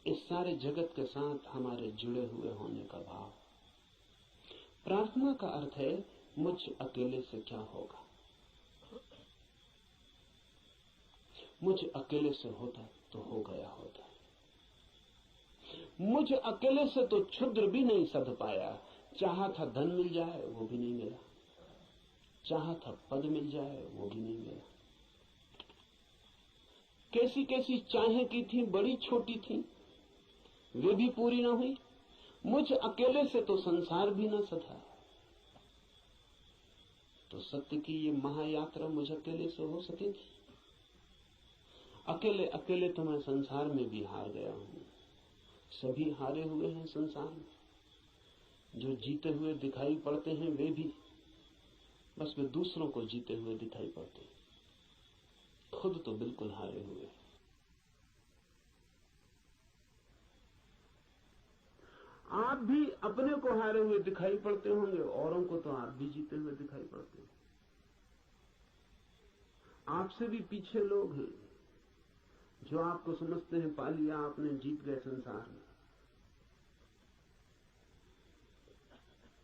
Speaker 1: इस सारे जगत के साथ हमारे जुड़े हुए होने का भाव। प्रार्थना का अर्थ है मुझ अकेले से क्या होगा, मुझ अकेले से होता तो हो गया होता, मुझ अकेले से तो क्षुद्र भी नहीं सध पाया। चाहा था धन मिल जाए वो भी नहीं मिला, चाहा था पद मिल जाए वो भी नहीं मिला। कैसी कैसी चाहें की थी, बड़ी छोटी थी, वे भी पूरी ना हुई। मुझ अकेले से तो संसार भी ना सधा। तो सत्य की ये महायात्रा मुझ अकेले से हो सकेगी? अकेले अकेले तो मैं संसार में भी हार गया हूं। सभी हारे हुए हैं संसार में। जो जीते हुए दिखाई पड़ते हैं वे भी, बस वे दूसरों को जीते हुए दिखाई पड़ते हैं, खुद तो बिल्कुल हारे हुए हैं। आप भी अपने को हारे हुए दिखाई पड़ते होंगे, औरों को तो आप भी जीते हुए दिखाई पड़ते हैं। आपसे भी पीछे लोग हैं जो आपको समझते हैं पा लिया आपने, जीत गए संसार में,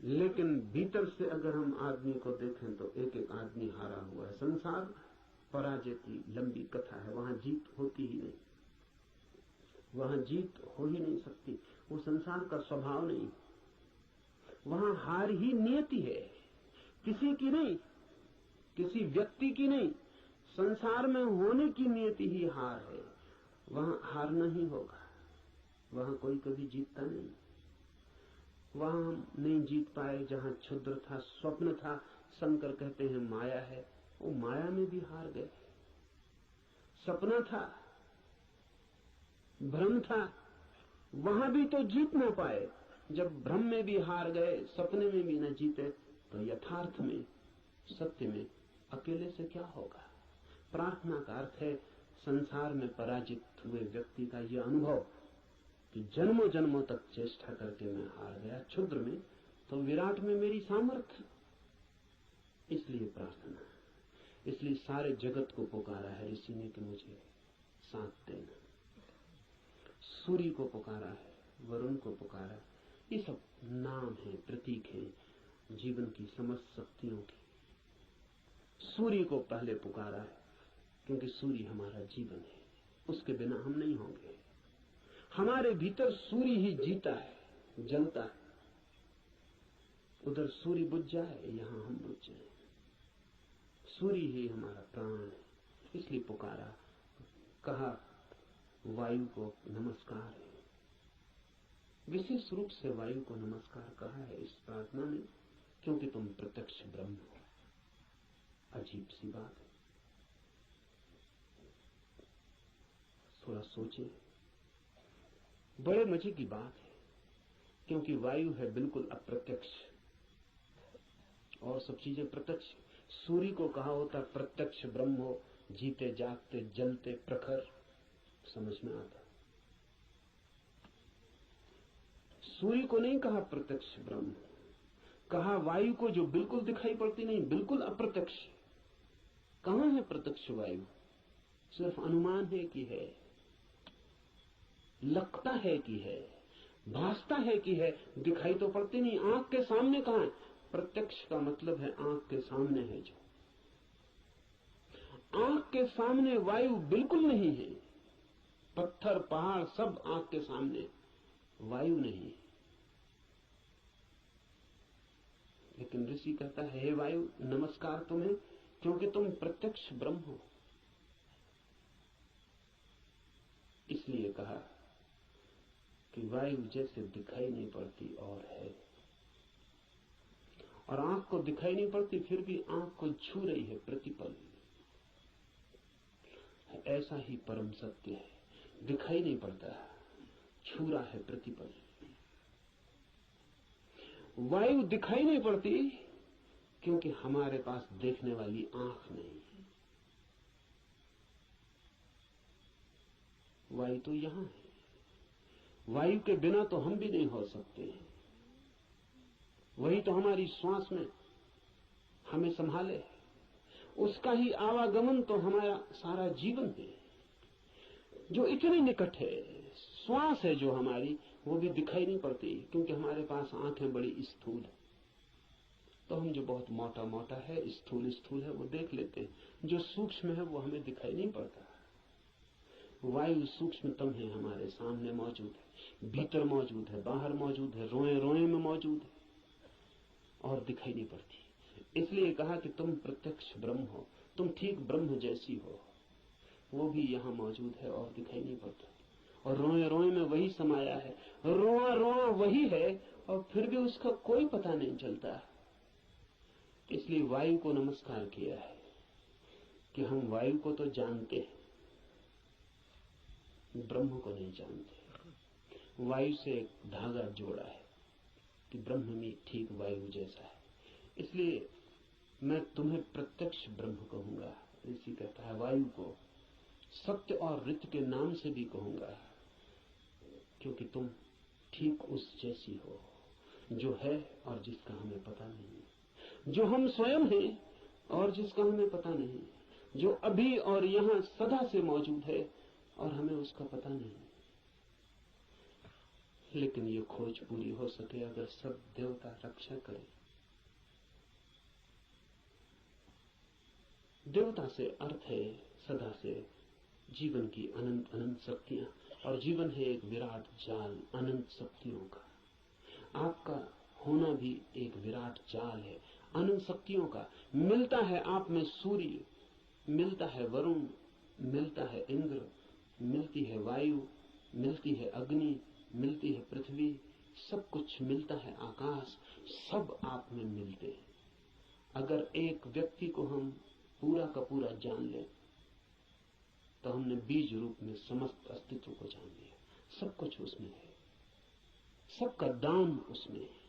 Speaker 1: लेकिन भीतर से अगर हम आदमी को देखें तो एक एक आदमी हारा हुआ है। संसार पराजय की लंबी कथा है, वहां जीत होती ही नहीं, वहां जीत हो ही नहीं सकती, वो संसार का स्वभाव नहीं। वहां हार ही नियति है, किसी की नहीं, किसी व्यक्ति की नहीं, संसार में होने की नियति ही हार है। वहां हारना ही होगा, वहां कोई कभी जीतता नहीं। वहां हम नहीं जीत पाए जहां क्षुद्र था, स्वप्न था, शंकर कहते हैं माया है, वो माया में भी हार गए। सपना था, भ्रम था, वहां भी तो जीत ना पाए। जब भ्रम में भी हार गए, सपने में भी न जीते, तो यथार्थ में, सत्य में अकेले से क्या होगा? प्रार्थना का अर्थ है संसार में पराजित हुए व्यक्ति का यह अनुभव कि जन्मों जन्मों तक चेष्टा करके मैं हार गया क्षुद्र में, तो विराट में मेरी सामर्थ्य। इसलिए प्रार्थना, इसलिए सारे जगत को पुकारा है ऋषि ने कि मुझे साथ देना। सूर्य को पुकारा है, वरुण को पुकारा, ये सब नाम है, प्रतीक है जीवन की समस्त शक्तियों की। सूर्य को पहले पुकारा है क्योंकि सूर्य हमारा जीवन है, उसके बिना हम नहीं होंगे। हमारे भीतर सूर्य ही जीता है, जलता है। उधर सूर्य बुझ जाए, यहां हम बुझ जाए। सूर्य ही हमारा प्राण है, इसलिए पुकारा, कहा वायु को नमस्कार है। विशेष रूप से वायु को नमस्कार कहा है इस प्रार्थना में, क्योंकि तुम प्रत्यक्ष ब्रह्म हो। अजीब सी बात है, थोड़ा सोचें। बड़े मजे की बात है, क्योंकि वायु है बिल्कुल अप्रत्यक्ष और सब चीजें प्रत्यक्ष। सूर्य को कहा होता प्रत्यक्ष ब्रह्म हो, जीते जागते जलते प्रखर, समझ में आता। सूर्य को नहीं कहा प्रत्यक्ष ब्रह्म, कहा वायु को जो बिल्कुल दिखाई पड़ती नहीं, बिल्कुल अप्रत्यक्ष। कहां है प्रत्यक्ष वायु? सिर्फ अनुमान है कि है, लगता है कि है, भासता है कि है, दिखाई तो पड़ती नहीं। आंख के सामने कहां है? प्रत्यक्ष का मतलब है आंख के सामने है। जो आंख के सामने वायु बिल्कुल नहीं है, पत्थर पहाड़ सब आंख के सामने, वायु नहीं। लेकिन ऋषि कहता है हे वायु नमस्कार तुम्हें, क्योंकि तुम प्रत्यक्ष ब्रह्म हो। इसलिए कहा कि वायु जैसे दिखाई नहीं पड़ती और है, और आंख को दिखाई नहीं पड़ती फिर भी आंख को छू रही है प्रतिपल। ऐसा ही परम सत्य है, दिखाई नहीं पड़ता, छू रहा है प्रतिपल। वायु दिखाई नहीं पड़ती क्योंकि हमारे पास देखने वाली आंख नहीं है। वायु तो यहां है, वायु के बिना तो हम भी नहीं हो सकते। वही तो हमारी श्वास में हमें संभाले, उसका ही आवागमन तो हमारा सारा जीवन है, जो इतने निकट है। श्वास है जो हमारी, वो भी दिखाई नहीं पड़ती, क्योंकि हमारे पास आंखें बड़ी स्थूल है। तो हम जो बहुत मोटा मोटा है, स्थूल स्थूल है, वो देख लेते हैं। जो सूक्ष्म है वो हमें दिखाई नहीं पड़ता। वायु सूक्ष्मतम है, हमारे सामने मौजूद है, भीतर मौजूद है, बाहर मौजूद है, रोए रोए में मौजूद है, और दिखाई नहीं पड़ती। इसलिए कहा कि तुम प्रत्यक्ष ब्रह्म हो, तुम ठीक ब्रह्म जैसी हो। वो भी यहाँ मौजूद है और दिखाई नहीं पड़ता, और रोए रोए में वही समाया है, रोआ रोआ वही है, और फिर भी उसका कोई पता नहीं चलता। इसलिए वायु को नमस्कार किया है कि हम वायु को तो जानते हैं, ब्रह्म को नहीं जानते। वायु से एक धागा जोड़ा है कि ब्रह्म भी ठीक वायु जैसा है। इसलिए मैं तुम्हें प्रत्यक्ष ब्रह्म कहूंगा। ऋषि कहता है वायु को सत्य और ऋत के नाम से भी कहूंगा, क्योंकि तुम ठीक उस जैसी हो जो है और जिसका हमें पता नहीं, जो हम स्वयं हैं और जिसका हमें पता नहीं, जो अभी और यहाँ सदा से मौजूद है और हमें उसका पता नहीं। लेकिन ये खोज पूरी हो सके अगर सब देवता रक्षा करें। देवता से अर्थ है सदा से जीवन की अनंत अनंत शक्तियां, और जीवन है एक विराट जाल अनंत शक्तियों का। आपका होना भी एक विराट जाल है अनंत शक्तियों का। मिलता है आप में सूर्य, मिलता है वरुण, मिलता है इंद्र, मिलती है वायु, मिलती है अग्नि, मिलती है पृथ्वी, सब कुछ मिलता है आकाश, सब आप में मिलते हैं। अगर एक व्यक्ति को हम पूरा का पूरा जान ले तो हमने बीज रूप में समस्त अस्तित्व को जान लिया। सब कुछ उसमें है, सबका दान उसमें है,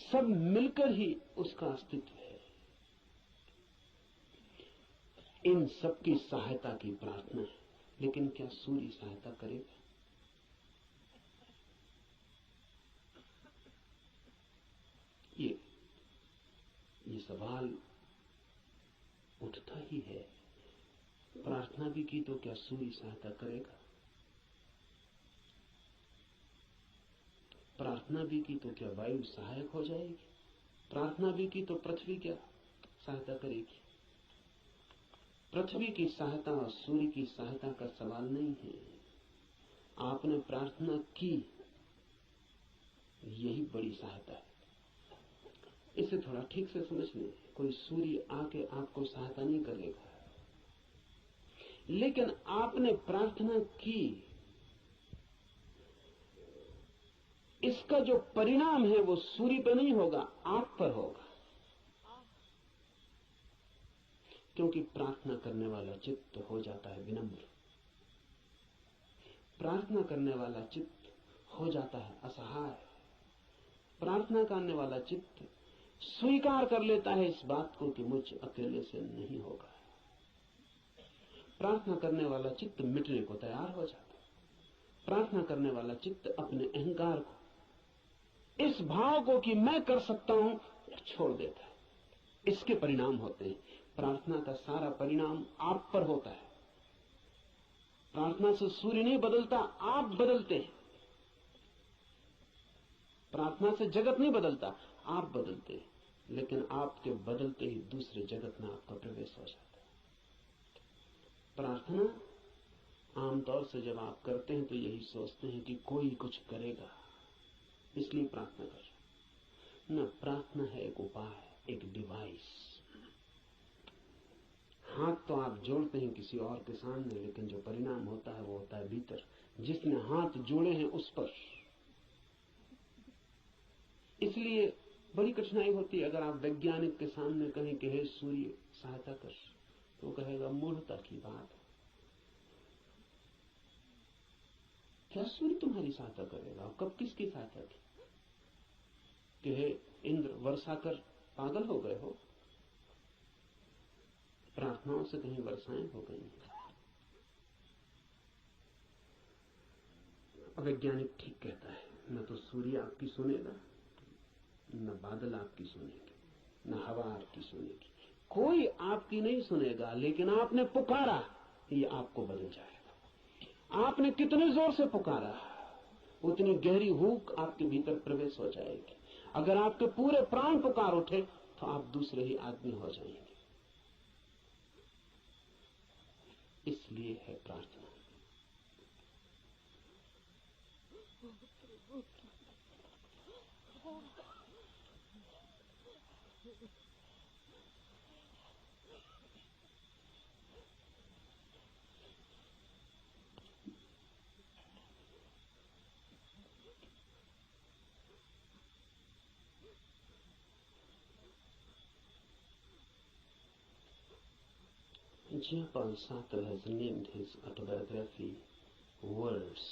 Speaker 1: सब मिलकर ही उसका अस्तित्व है। इन सब की सहायता की प्रार्थना है, लेकिन क्या सूर्य सहायता करेगा? ये सवाल उठता ही है। प्रार्थना भी की तो क्या सूर्य सहायता करेगा? प्रार्थना भी की तो क्या वायु सहायक हो जाएगी? प्रार्थना भी की तो पृथ्वी क्या सहायता करेगी? पृथ्वी की सहायता और सूर्य की सहायता का सवाल नहीं है। आपने प्रार्थना की, यही बड़ी सहायता है। इसे थोड़ा ठीक से समझ लें। कोई सूर्य आके आपको सहायता नहीं करेगा, लेकिन आपने प्रार्थना की, इसका जो परिणाम है वो सूर्य पर नहीं होगा, आप पर होगा। क्योंकि प्रार्थना करने वाला चित्त हो जाता है विनम्र, प्रार्थना करने वाला चित्त हो जाता है असहाय, प्रार्थना करने वाला चित्त स्वीकार कर लेता है इस बात को कि मुझ अकेले से नहीं होगा। प्रार्थना करने वाला चित्त मिटने को तैयार हो जाता है। प्रार्थना करने वाला चित्त अपने अहंकार को, इस भाव को कि मैं कर सकता हूं, छोड़ देता है। इसके परिणाम होते हैं। प्रार्थना का सारा परिणाम आप पर होता है। प्रार्थना से सूर्य नहीं बदलता, आप बदलते हैं। प्रार्थना से जगत नहीं बदलता, आप बदलते हैं। लेकिन आपके बदलते ही दूसरे जगत में आपका प्रवेश हो जाता है। प्रार्थना आमतौर से जब आप करते हैं तो यही सोचते हैं कि कोई कुछ करेगा, इसलिए प्रार्थना कर रहे। न, प्रार्थना है एक उपाय, एक डिवाइस। हाथ तो आप जोड़ते हैं किसी और के सामने, लेकिन जो परिणाम होता है वो होता है भीतर, जिसने हाथ जोड़े हैं उस पर। इसलिए बड़ी कठिनाई होती है अगर आप वैज्ञानिक के सामने कहें कि हे सूर्य सहायता कर, तो कहेगा मूर्खता की बात है। क्या सूर्य तुम्हारी सहायता करेगा? कब किसकी सहायता की? कि हे इंद्र वर्षा कर, पागल हो गए हो? प्रार्थनाओं से कहीं वर्षाएं हो गई हैं। वैज्ञानिक ठीक कहता है, न तो सूर्य आपकी सुनेगा, न बादल आपकी सुनेगी, न हवा आपकी सुनेगी, कोई आपकी नहीं सुनेगा। लेकिन आपने पुकारा, ये आपको बदल जाएगा। आपने कितने जोर से पुकारा, उतनी गहरी हुक आपके भीतर प्रवेश हो जाएगी। अगर आपके पूरे प्राण पुकार उठे तो आप दूसरे ही आदमी हो जाएंगे। इसलिए है प्रार्थना। Jean-Paul Sartre has named his autobiography Words.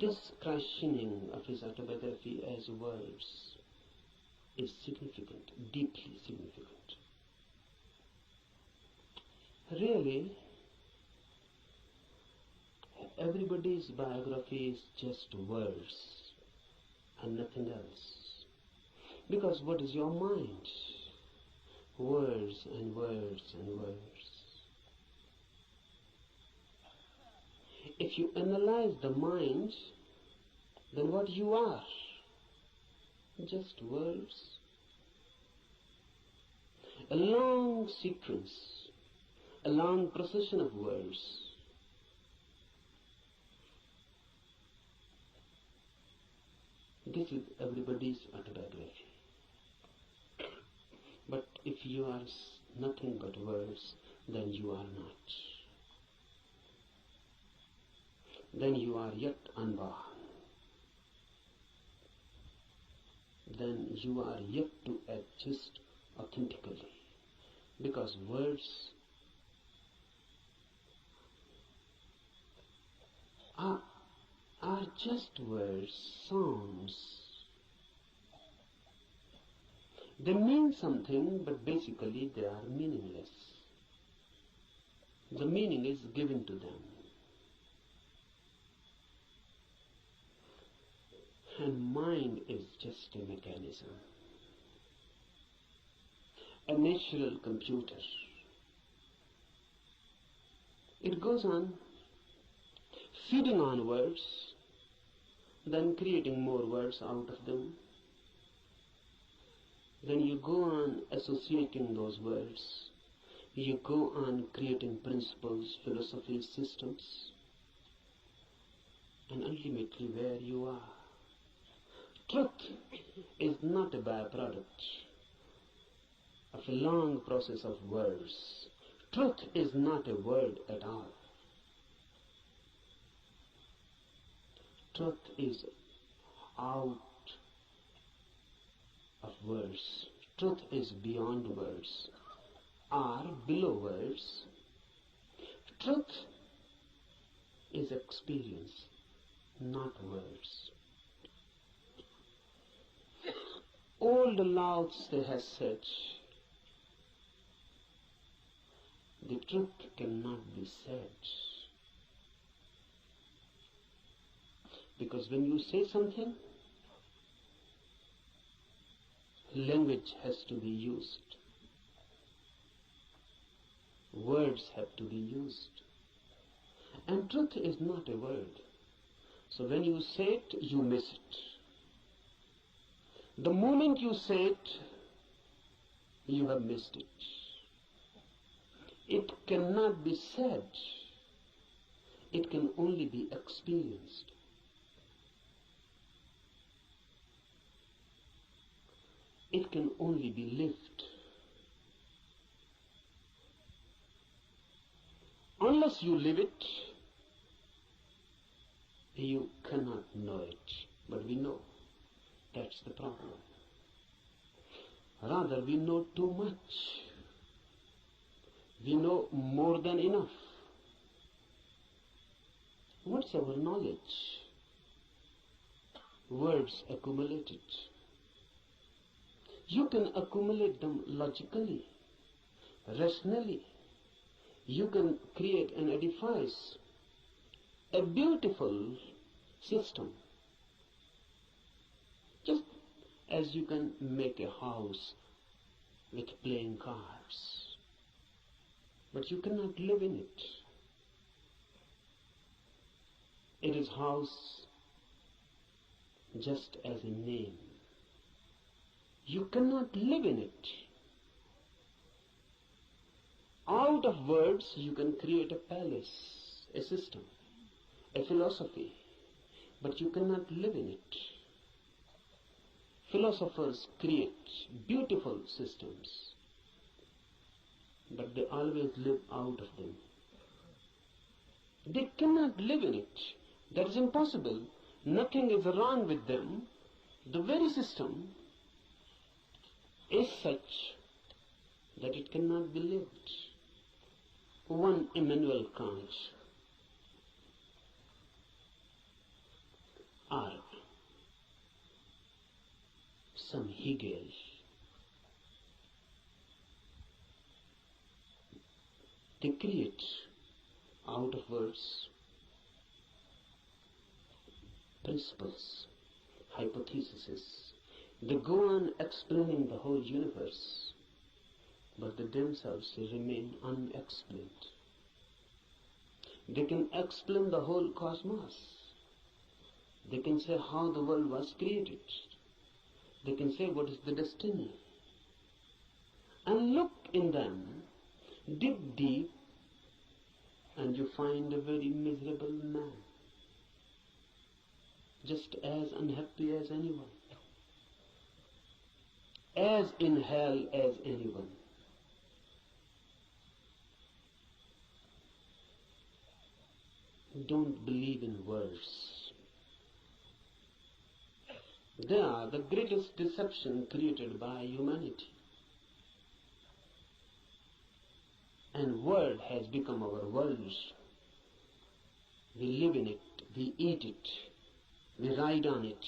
Speaker 1: This christening of his autobiography as Words is significant, deeply significant. Really, everybody's biography is just words and nothing else. Because what is your mind? Words and words and words. If you analyze the mind, then what you are? Just words. A long sequence, a long procession of words. This is everybody's autobiography. But if you are nothing but words, then you are not. Then you are yet unborn. Then you are yet to exist authentically. Because words are just words, sounds. They mean something, but basically they are meaningless. The meaning is given to them. And mind is just a mechanism, a natural computer. It goes on feeding on words, then creating more words out of them. Then you go on associating those words. You go on creating principles, philosophies, systems. And ultimately where you are. Truth is not a byproduct of a long process of words. Truth is not a word at all. Truth is out of words. Truth is beyond words, or below words. Truth is experience, not words. Old Lao Tse has said, the truth cannot be said. Because when you say something, language has to be used. Words have to be used. And truth is not a word. So when you say it, you miss it. The moment you say it, you have missed it. It cannot be said. It can only be experienced. It can only be lived. Unless you live it, you cannot know it. But we know. That's the problem. Rather, we know too much. We know more than enough. What's our knowledge? Words accumulated. You can accumulate them logically, rationally. You can create an edifice, a beautiful system. Just as you can make a house with playing cards. but you cannot live in it. It is house just as a name. You cannot live in it. Out of words you can create a palace, a system, a philosophy, but you cannot live in it. Philosophers create beautiful systems, but they always live out of them. They cannot live in it. That is impossible. Nothing is wrong with them. The very system is such that it cannot be lived. One Immanuel Kant, or some Hegel, they create out of words principles, hypotheses. They go on explaining the whole universe, but they themselves remain unexplained. They can explain the whole cosmos. They can say how the world was created. They can say what is the destiny. And look in them, dig deep, and you find a very miserable man, just as unhappy as anyone, as in hell as anyone. Don't believe in words. They are the greatest deception created by humanity. And word has become our world. We live in it, we eat it, we ride on it.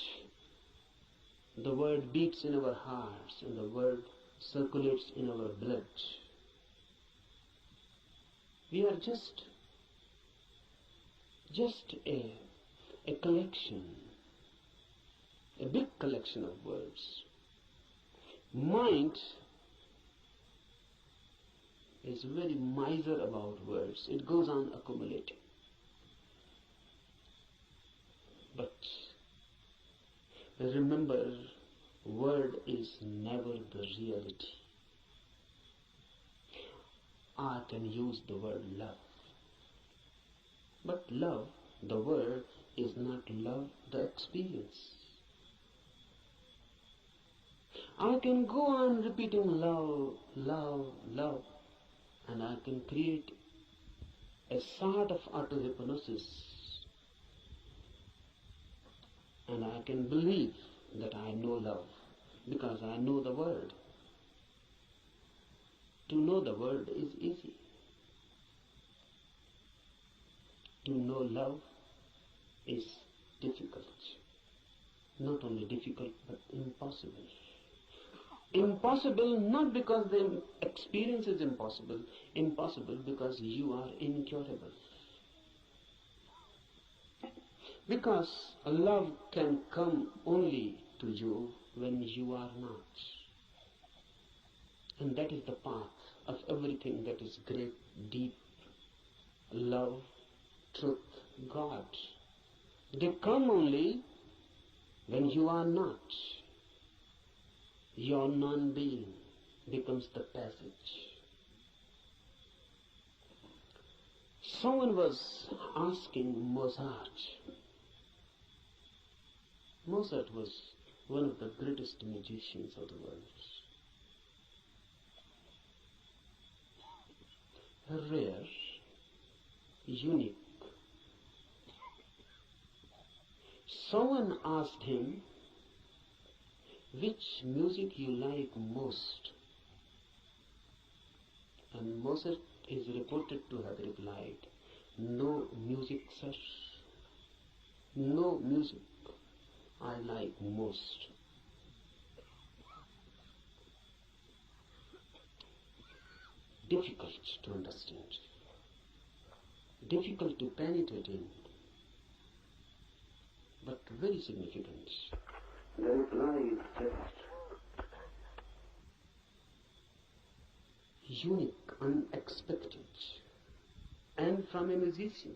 Speaker 1: The word beats in our hearts and the word circulates in our blood. We are just a collection, a big collection of words. Mind is very miser about words. It goes on accumulating. But remember, word is never the reality. I can use the word love. But love, the word, is not love, the experience. I can go on repeating love, love, love, and I can create a sort of auto-hypnosis, and I can believe that I know love because I know the word. To know the word is easy. To know love is difficult. Not only difficult, but impossible. Impossible not because the experience is impossible. Impossible because you are incurable. Because love can come only to you when you are not. And that is the path of everything that is great, deep. Love, truth, God. They come only when you are not. Your non-being becomes the passage. Someone was asking Mozart. Mozart was one of the greatest musicians of the world. Rare, unique. Someone asked him, which music you like most? And Mozart is reported to have replied, no music, sir. No music I like most. Difficult to understand, difficult to penetrate in, but very significant. The reply is just unique. unexpected, and from a musician.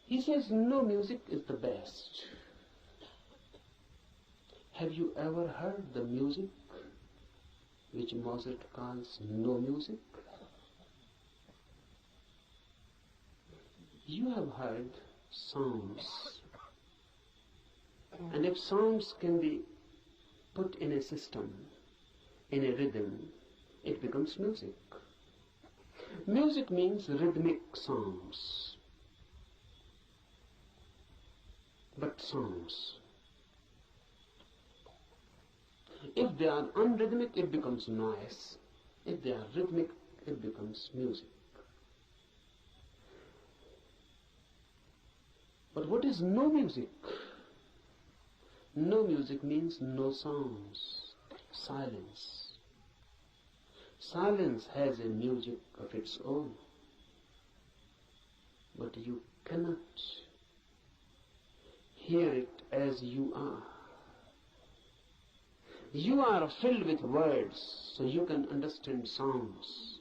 Speaker 1: He says no music is the best. Have you ever heard the music which Mozart calls no music? You have heard sounds, and if sounds can be put in a system, in a rhythm, it becomes music. Music means rhythmic sounds, but sounds. If they are unrhythmic, it becomes noise. If they are rhythmic, it becomes music. But what is no music? No music means no sounds, silence. Silence has a music of its own, but you cannot hear it as you are. You are filled with words, so you can understand sounds.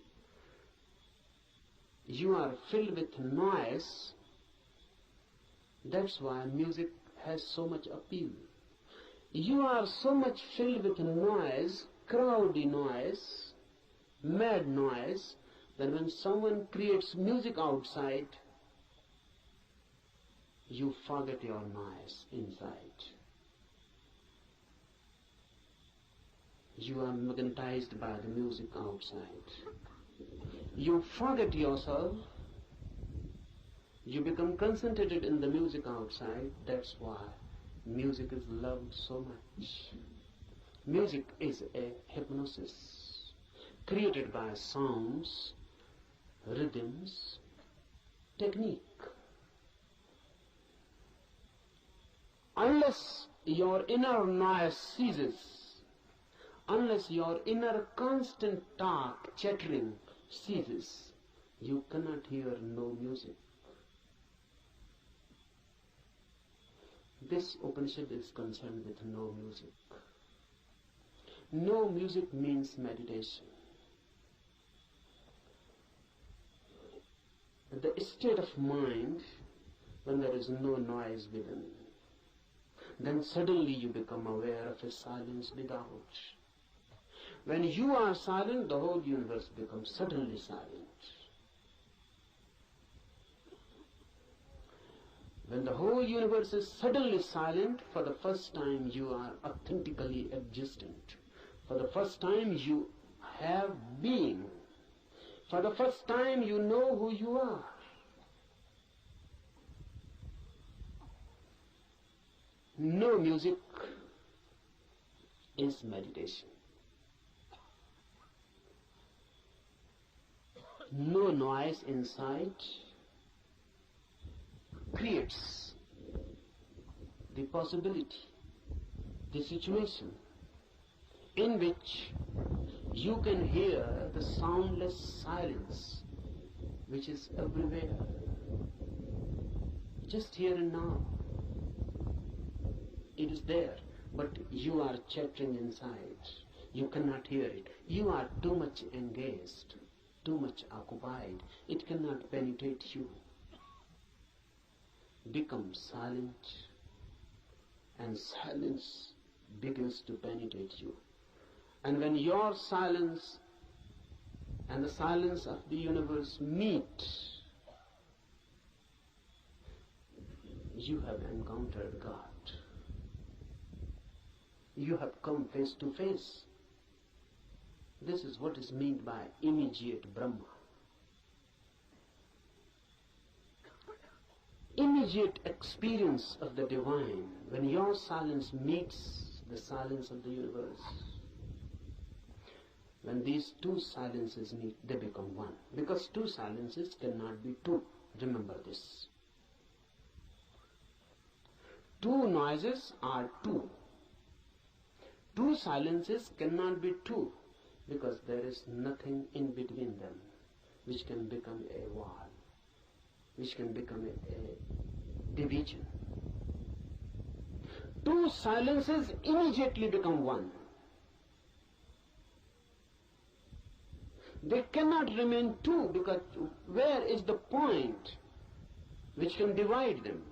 Speaker 1: You are filled with noise, that's why music has so much appeal. You are so much filled with noise, crowdy noise, mad noise, that when someone creates music outside, you forget your noise inside. You are magnetized by the music outside. You forget yourself. You become concentrated in the music outside. That's why music is loved so much. Music is a hypnosis created by sounds, rhythms, technique. Unless your inner noise ceases, unless your inner constant talk, chattering ceases, you cannot hear no music. This Upanishad is concerned with no music. No music means meditation. The state of mind when there is no noise within, then suddenly you become aware of a silence without. When you are silent, the whole universe becomes suddenly silent. When the whole universe is suddenly silent, for the first time you are authentically existent. For the first time you have being. For the first time you know who you are. No music is meditation. No noise inside creates the possibility, the situation in which you can hear the soundless silence which is everywhere, just here and now. It is there, but you are chattering inside. You cannot hear it. You are too much engaged, too much occupied. It cannot penetrate you. Become silent, and silence begins to penetrate you. And when your silence and the silence of the universe meet, you have encountered God. You have come face to face. This is what is meant by immediate Brahma. Immediate experience of the divine, when your silence meets the silence of the universe. When these two silences meet, they become one. Because two silences cannot be two. Remember this. Two noises are two. Two silences cannot be two, because there is nothing in between them which can become a wall, which can become a division. Two silences immediately become one. They cannot remain two, because where is the point which can divide them?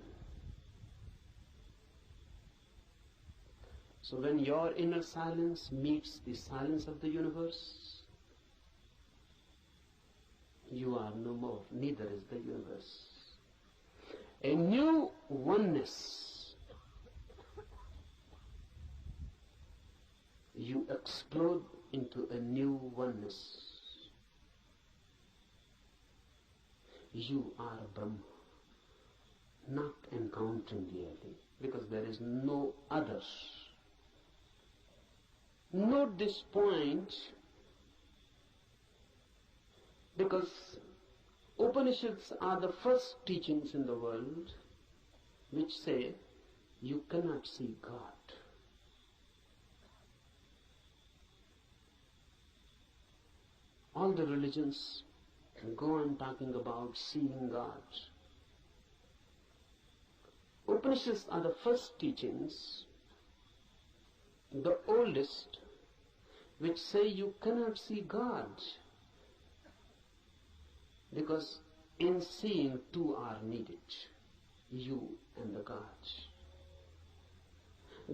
Speaker 1: So when your inner silence meets the silence of the universe, you are no more, neither is the universe. A new oneness. You explode into a new oneness. You are Brahma, not encountering reality, because there is no other. Note this point, because Upanishads are the first teachings in the world which say you cannot see God. All the religions go on talking about seeing God. Upanishads are the first teachings, the oldest, which say you cannot see God, because in seeing two are needed, you and the God.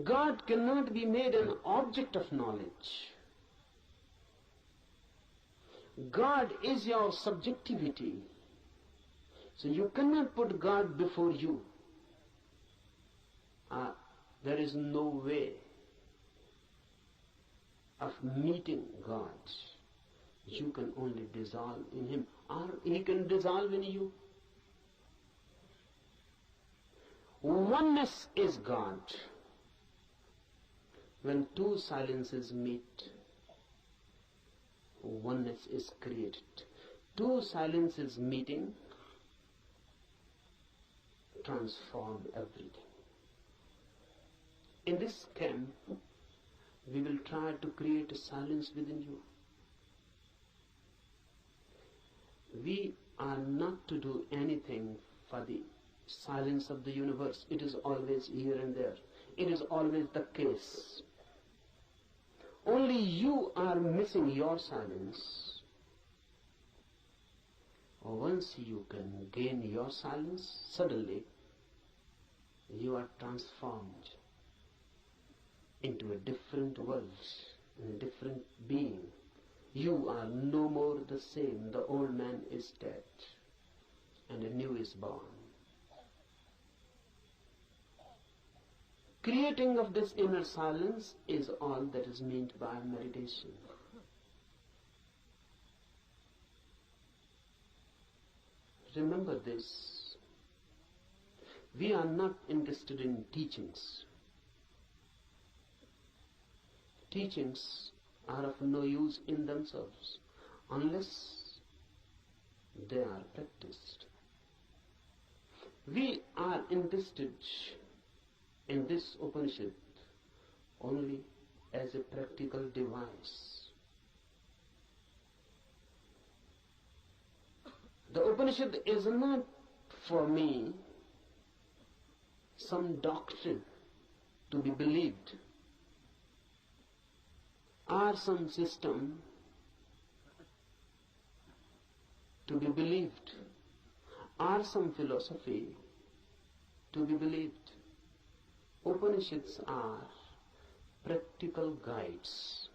Speaker 1: God cannot be made an object of knowledge. God is your subjectivity. So you cannot put God before you. There is no way of meeting God. You can only dissolve in Him, or He can dissolve in you. Oneness is God. When two silences meet, oneness is created. Two silences meeting transform everything. In this camp, we will try to create a silence within you. We are not to do anything for the silence of the universe. It is always here and there. It is always the case. Only you are missing your silence. Once you can gain your silence, suddenly you are transformed into a different world, a different being. You are no more the same. The old man is dead and a new is born. Creating of this inner silence is all that is meant by meditation. Remember this. We are not interested in teachings. Teachings are of no use in themselves unless they are practiced. We are interested in this Upanishad only as a practical device. The Upanishad is not for me some doctrine to be believed, or some system to be believed, or some philosophy to be believed. Upanishads are practical guides.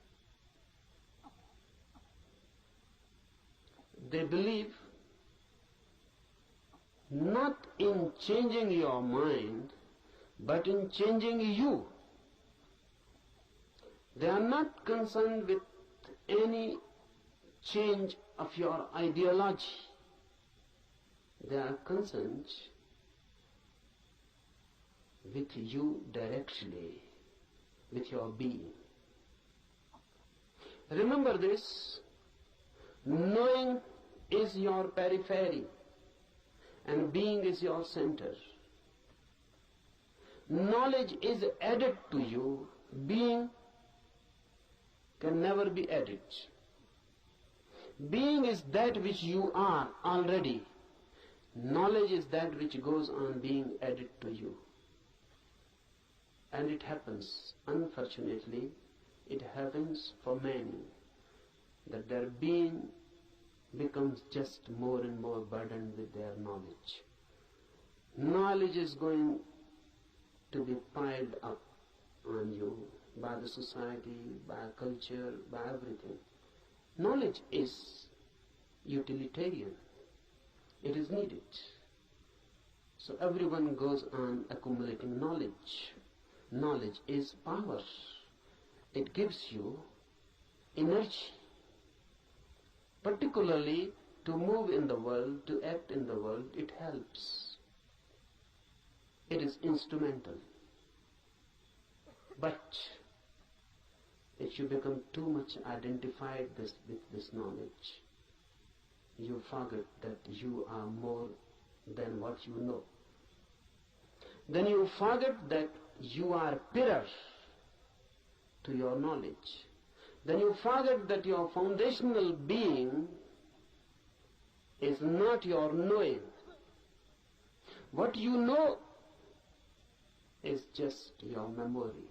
Speaker 1: They believe not in changing your mind, but in changing you. They are not concerned with any change of your ideology. They are concerned with you directly, with your being. Remember this, knowing is your periphery and being is your center. Knowledge is added to you, being can never be added. Being is that which you are already. Knowledge is that which goes on being added to you. And it happens, unfortunately, it happens for many, that their being becomes just more and more burdened with their knowledge. Knowledge is going to be piled up on you by the society, by culture, by everything. Knowledge is utilitarian. It is needed. So everyone goes on accumulating knowledge. Knowledge is power. It gives you energy, particularly to move in the world, to act in the world. It helps. It is instrumental. But if you become too much identified with this knowledge, you forget that you are more than what you know. Then you forget that you are mirror to your knowledge. Then you forget that your foundational being is not your knowing. What you know is just your memory.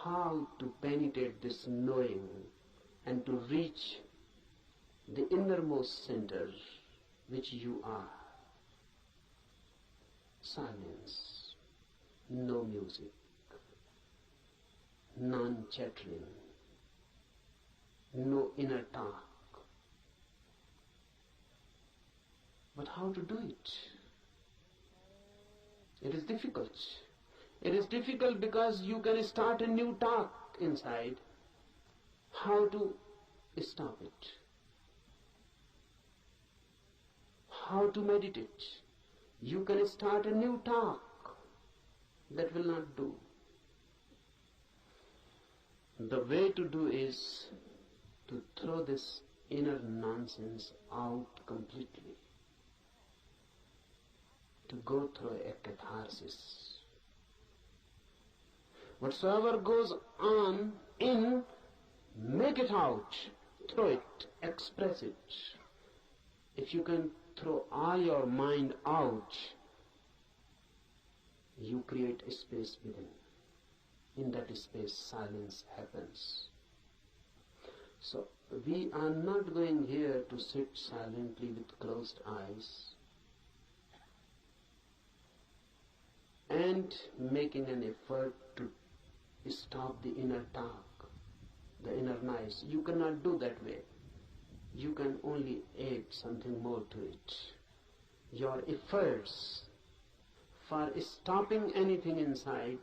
Speaker 1: How to penetrate this knowing and to reach the innermost center which you are. Silence, no music, non-chattering, no inner talk. But how to do it? It is difficult. It is difficult because you can start a new talk inside. How to stop it? How to meditate? You can start a new talk. That will not do. The way to do is to throw this inner nonsense out completely. To go through a catharsis. Whatsoever goes on in, make it out, throw it, express it. If you can throw all your mind out, you create a space within. In that space, silence happens. So, we are not going here to sit silently with closed eyes and making an effort to stop the inner talk, the inner noise. You cannot do that way. You can only add something more to it. Your efforts for stopping anything inside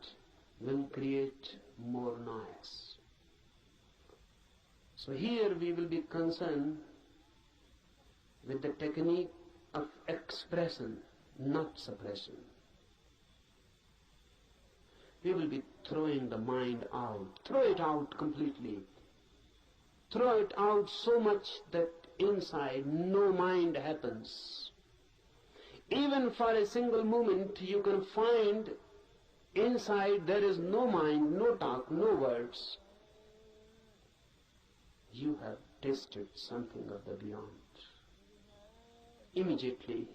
Speaker 1: will create more noise. So here we will be concerned with the technique of expression, not suppression. We will be throwing the mind out. Throw it out completely. Throw it out so much that inside no mind happens. Even for a single moment you can find inside there is no mind, no talk, no words. You have tasted something of the beyond. Immediately,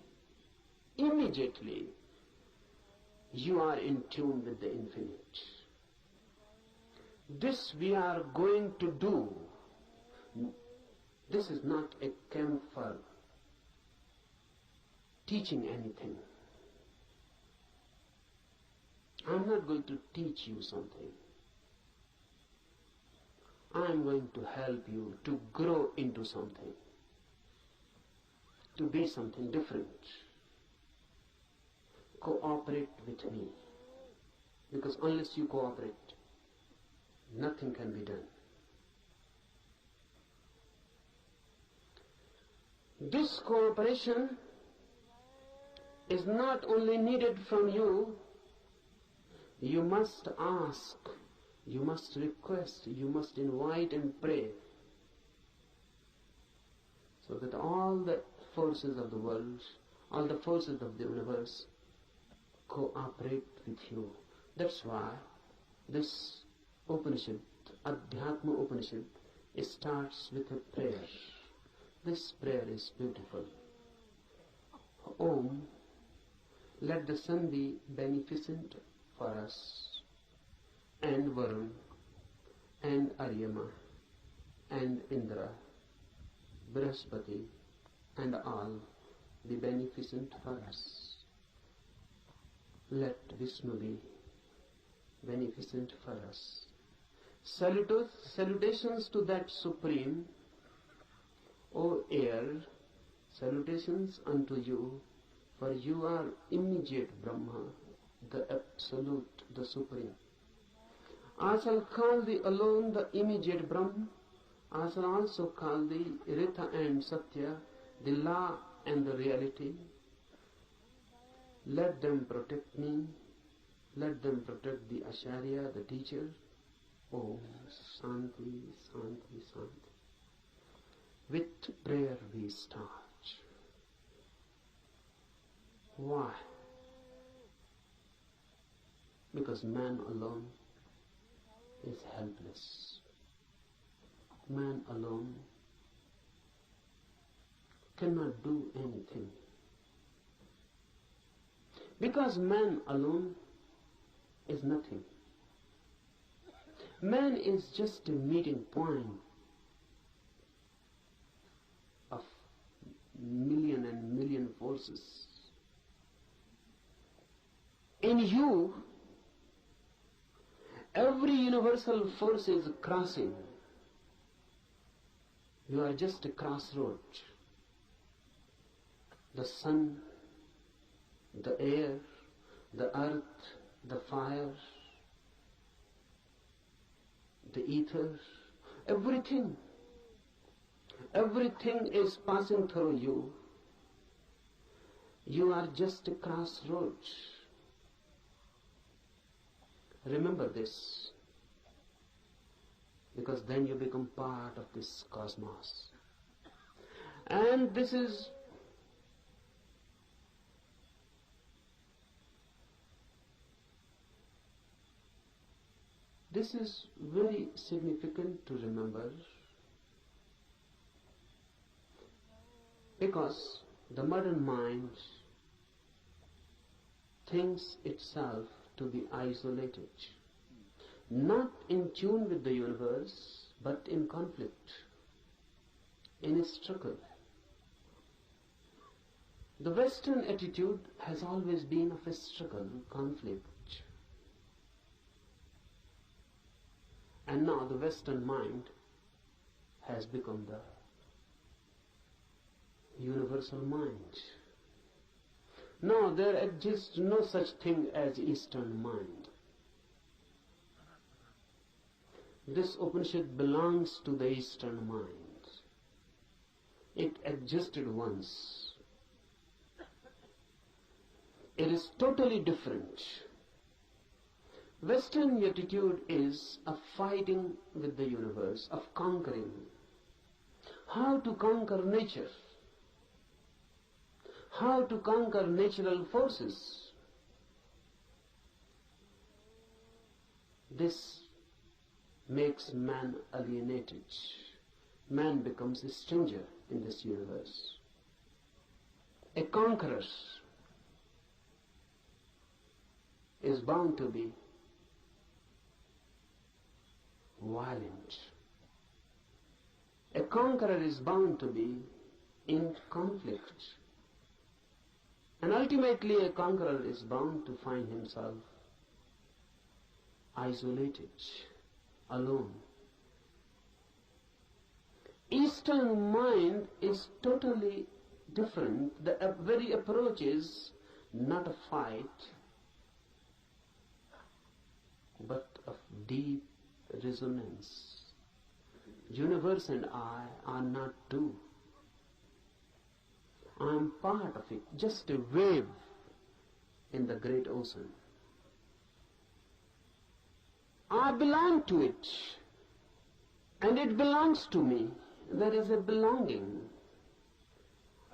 Speaker 1: you are in tune with the infinite. This we are going to do. This is not a camp for teaching anything. I am not going to teach you something. I am going to help you to grow into something, to be something different. Cooperate with me, because unless you cooperate, nothing can be done. This cooperation is not only needed from you, you must ask, you must request, you must invite and pray, so that all the forces of the world, all the forces of the universe cooperate with you. That's why this Upanishad, Adhyatma Upanishad, starts with a prayer. This prayer is beautiful. Om, let the sun be beneficent for us, and Varun, and Aryama, and Indra, Brihaspati and all be beneficent for us. Let Vishnu be beneficent for us. Salutations to that Supreme, O air, salutations unto you, for you are immediate Brahma, the Absolute, the Supreme. I shall call thee alone the immediate Brahma. I shall also call thee Ritha and Satya, the law and the reality. Let them protect me. Let them protect the Acharya, the teacher. Om Shanti, Shanti, Shanti. With prayer we start. Why? Because man alone is helpless. Man alone cannot do anything. Because man alone is nothing. Man is just a meeting point of million and million forces. In you, every universal force is crossing. You are just a crossroad. The sun, the air, the earth, the fire, the ether, everything is passing through you. You are just a crossroad. Remember this, because then you become part of this cosmos. And this is very significant to remember, because the modern mind thinks itself to be isolated, not in tune with the universe, but in conflict, in a struggle. The Western attitude has always been of a struggle, conflict. And now the Western mind has become the universal mind. No, there exists no such thing as Eastern mind. This Upanishad belongs to the Eastern mind. It existed once. It is totally different. Western attitude is of fighting with the universe, of conquering. How to conquer nature? How to conquer natural forces? This makes man alienated. Man becomes a stranger in this universe. A conqueror is bound to be violent. A conqueror is bound to be in conflict. And ultimately a conqueror is bound to find himself isolated, alone. Eastern mind is totally different. The very approach is not a fight, but of deep resonance. Universe and I are not two. I am part of it, just a wave in the great ocean. I belong to it, and it belongs to me. There is a belonging.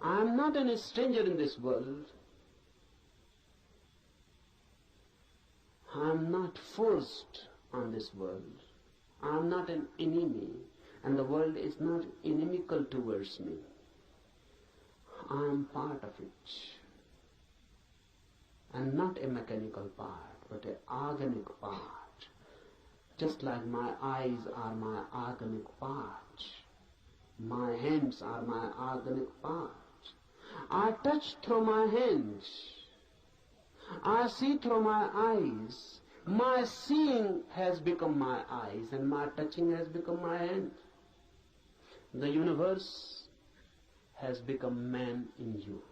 Speaker 1: I am not a stranger in this world. I am not forced on this world. I am not an enemy, and the world is not inimical towards me. I am part of it, and not a mechanical part, but an organic part. Just like my eyes are my organic part. My hands are my organic part. I touch through my hands. I see through my eyes. My seeing has become my eyes, and my touching has become my hand. The universe has become man in you.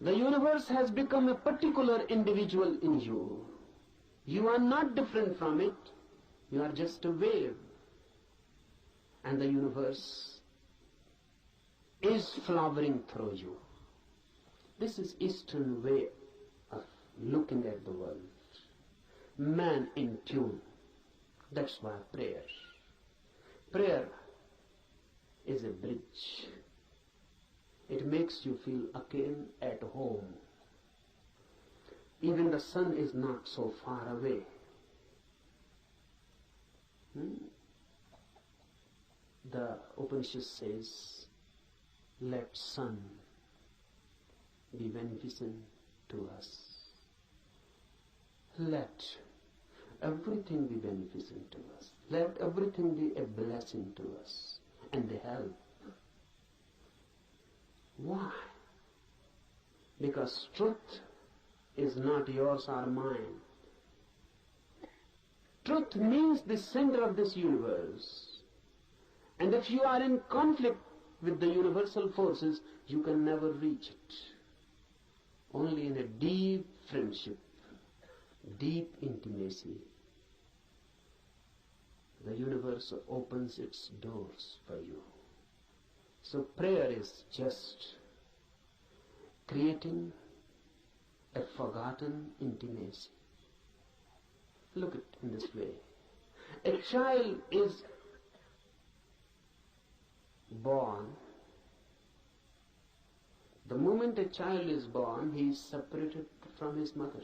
Speaker 1: The universe has become a particular individual in you. You are not different from it. You are just a wave. And the universe is flowering through you. This is Eastern way of looking at the world. Man in tune. That's why prayer. Prayer is a bridge. It makes you feel again at home. Even the sun is not so far away. The Upanishad says, let sun be beneficent to us. Let everything be beneficent to us. Let everything be a blessing to us and a help. Why? Because truth is not yours or mine. Truth means the center of this universe. And if you are in conflict with the universal forces, you can never reach it. Only in a deep friendship, deep intimacy, the universe opens its doors for you. So prayer is just creating a forgotten intimacy. Look at it in this way. A child is born. The moment a child is born, he is separated from his mother.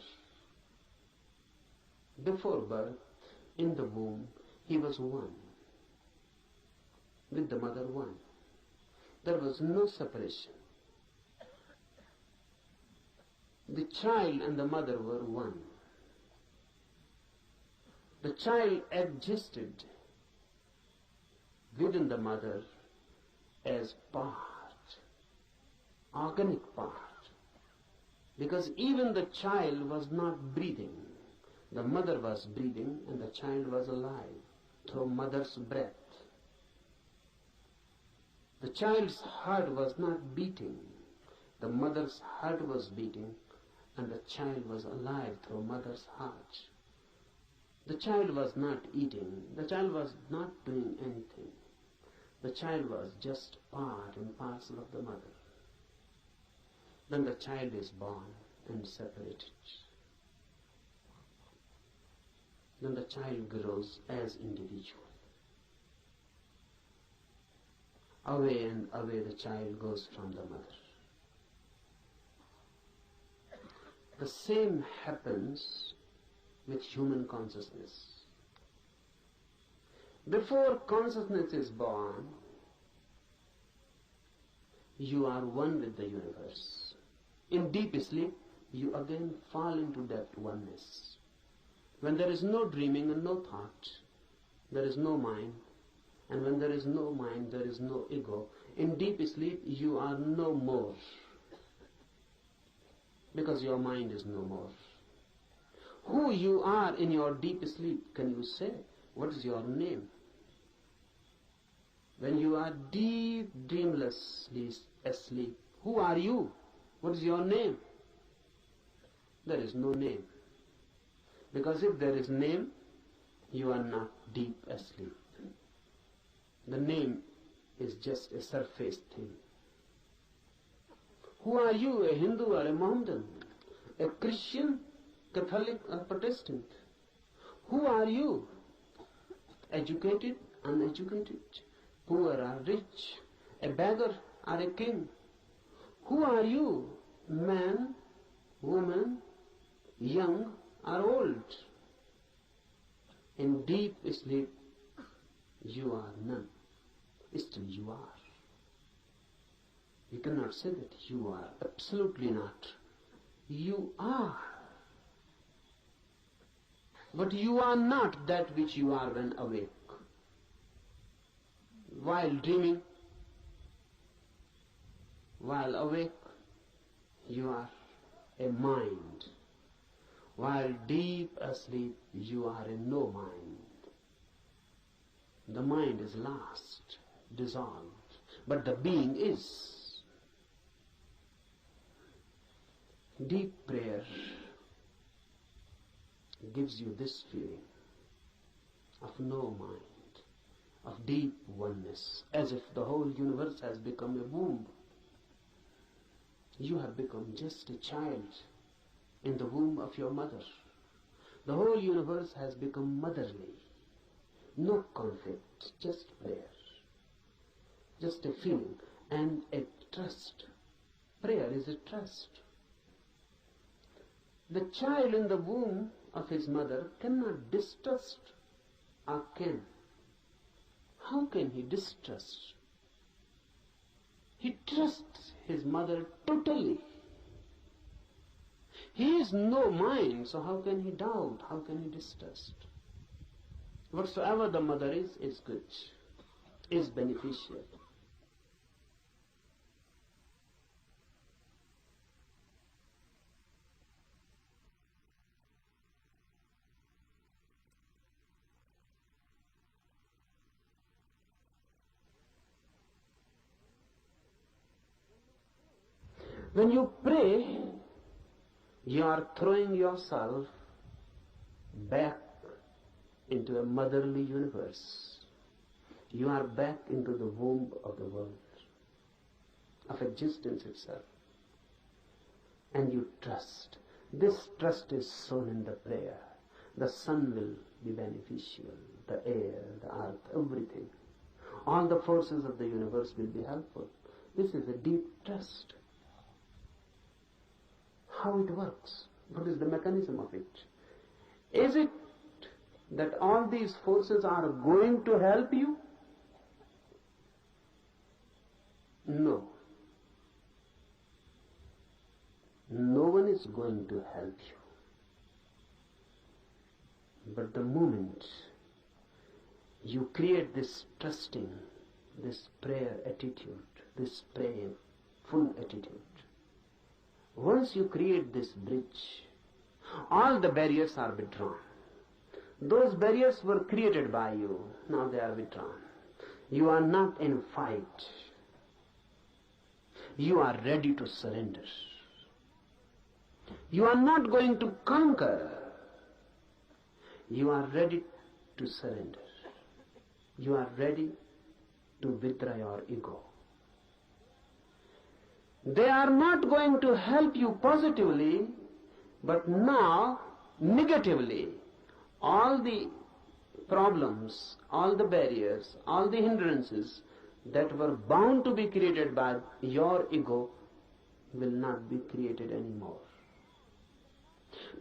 Speaker 1: Before birth, in the womb, he was one. With the mother, one. There was no separation. The child and the mother were one. The child existed within the mother as part, organic part. Because even the child was not breathing. The mother was breathing and the child was alive through mother's breath. The child's heart was not beating. The mother's heart was beating and the child was alive through mother's heart. The child was not eating. The child was not doing anything. The child was just part and parcel of the mother. Then the child is born and separated. Then the child grows as individual. Away and away the child goes from the mother. The same happens with human consciousness. Before consciousness is born, you are one with the universe. In deep sleep, you again fall into that oneness. When there is no dreaming and no thought, there is no mind. And when there is no mind, there is no ego. In deep sleep, you are no more. Because your mind is no more. Who you are in your deep sleep, can you say? What is your name? When you are deep, dreamlessly asleep, who are you? What is your name? There is no name. Because if there is name, you are not deep asleep. The name is just a surface thing. Who are you, a Hindu or a Mohammedan? A Christian, Catholic or Protestant? Who are you? Educated, uneducated, poor or rich, a beggar or a king? Who are you? Man, woman, young or old? In deep sleep, you are none. Still you are. You cannot say that you are. Absolutely not. You are. But you are not that which you are when awake. while dreaming, while awake, you are a mind. While deep asleep, you are in no mind. The mind is lost, dissolved, but the being is. Deep prayer gives you this feeling of no mind, of deep oneness, as if the whole universe has become a womb. You have become just a child in the womb of your mother. The whole universe has become motherly. No conflict, just prayer. Just a feeling and a trust. Prayer is a trust. The child in the womb of his mother cannot distrust, or can. How can he distrust? He trusts his mother totally. He is no mind, so how can he doubt? How can he distrust? Whatsoever the mother is good, is beneficial. When you pray, you are throwing yourself back into a motherly universe. You are back into the womb of the world, of existence itself. And you trust. This trust is sown in the prayer. The sun will be beneficial, the air, the earth, everything. All the forces of the universe will be helpful. This is a deep trust. How it works? What is the mechanism of it? Is it that all these forces are going to help you? No. No one is going to help you. But the moment you create this trusting, this prayer attitude, this prayerful attitude, once you create this bridge, all the barriers are withdrawn. Those barriers were created by you, now they are withdrawn. You are not in fight. You are ready to surrender. You are not going to conquer. You are ready to surrender. You are ready to withdraw your ego. They are not going to help you positively, but now negatively. All the problems, all the barriers, all the hindrances that were bound to be created by your ego will not be created anymore.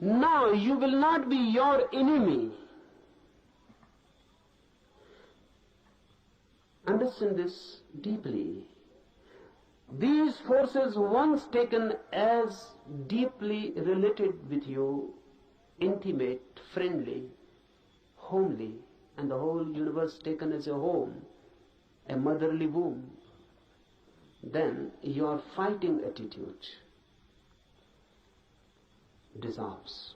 Speaker 1: Now you will not be your enemy. Understand this deeply. These forces, once taken as deeply related with you, intimate, friendly, homely, and the whole universe taken as a home, a motherly womb, then your fighting attitude dissolves.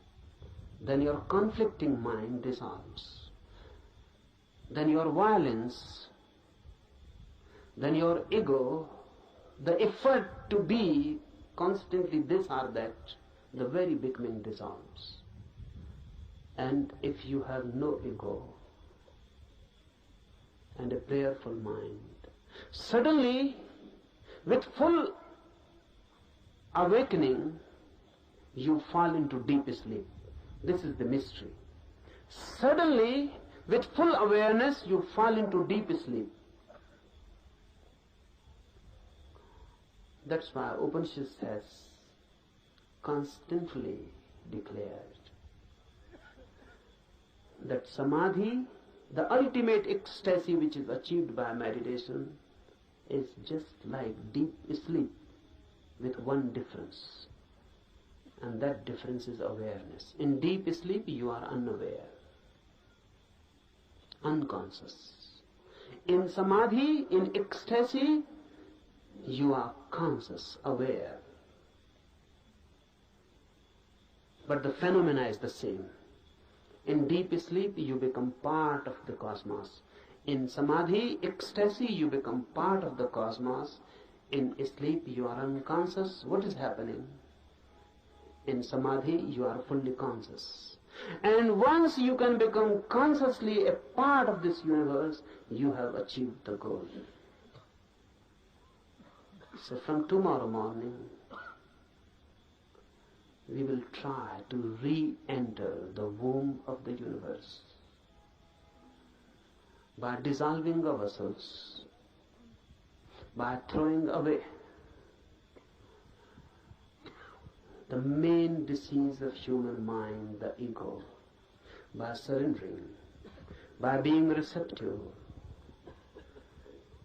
Speaker 1: Then your conflicting mind dissolves. Then your violence, then your ego, the effort to be constantly this or that, the very beginning dissolves. And if you have no ego and a prayerful mind, suddenly, with full awakening, you fall into deep sleep. This is the mystery. Suddenly, with full awareness, you fall into deep sleep. That's why Upanishad has constantly declared that samadhi, the ultimate ecstasy which is achieved by meditation, is just like deep sleep with one difference. And that difference is awareness. In deep sleep you are unaware, unconscious. In samadhi, in ecstasy, you are conscious, aware. But the phenomena is the same. In deep sleep, you become part of the cosmos. In samadhi, ecstasy, you become part of the cosmos. In sleep, you are unconscious. What is happening? In samadhi, you are fully conscious. And once you can become consciously a part of this universe, you have achieved the goal. So from tomorrow morning, we will try to re-enter the womb of the universe by dissolving ourselves, by throwing away the main disease of human mind, the ego, by surrendering, by being receptive.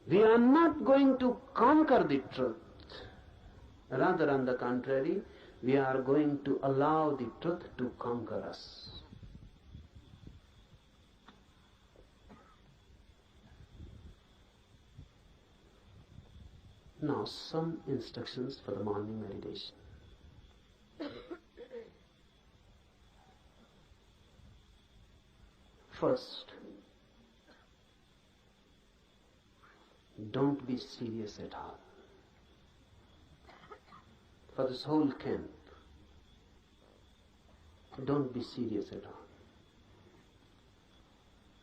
Speaker 1: We are not going to conquer the truth. Rather, on the contrary, we are going to allow the truth to conquer us. Now, some instructions for the morning meditation. First, don't be serious at all. For this whole camp, don't be serious at all.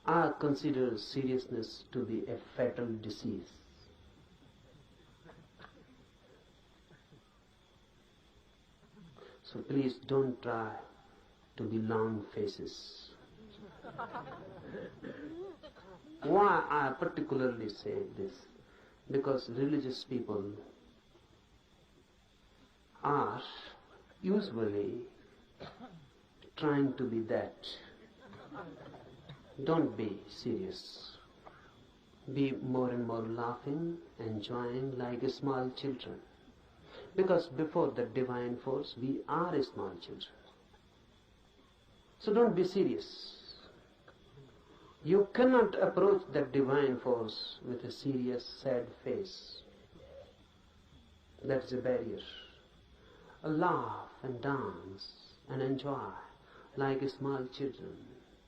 Speaker 1: I consider seriousness to be a fatal disease. So please don't try to be long faces. Why I particularly say this? Because religious people are usually trying to be that. Don't be serious. Be more and more laughing, enjoying like small children. Because before the divine force, we are small children. So don't be serious. You cannot approach that divine force with a serious, sad face. That's a barrier. Laugh and dance and enjoy like small children,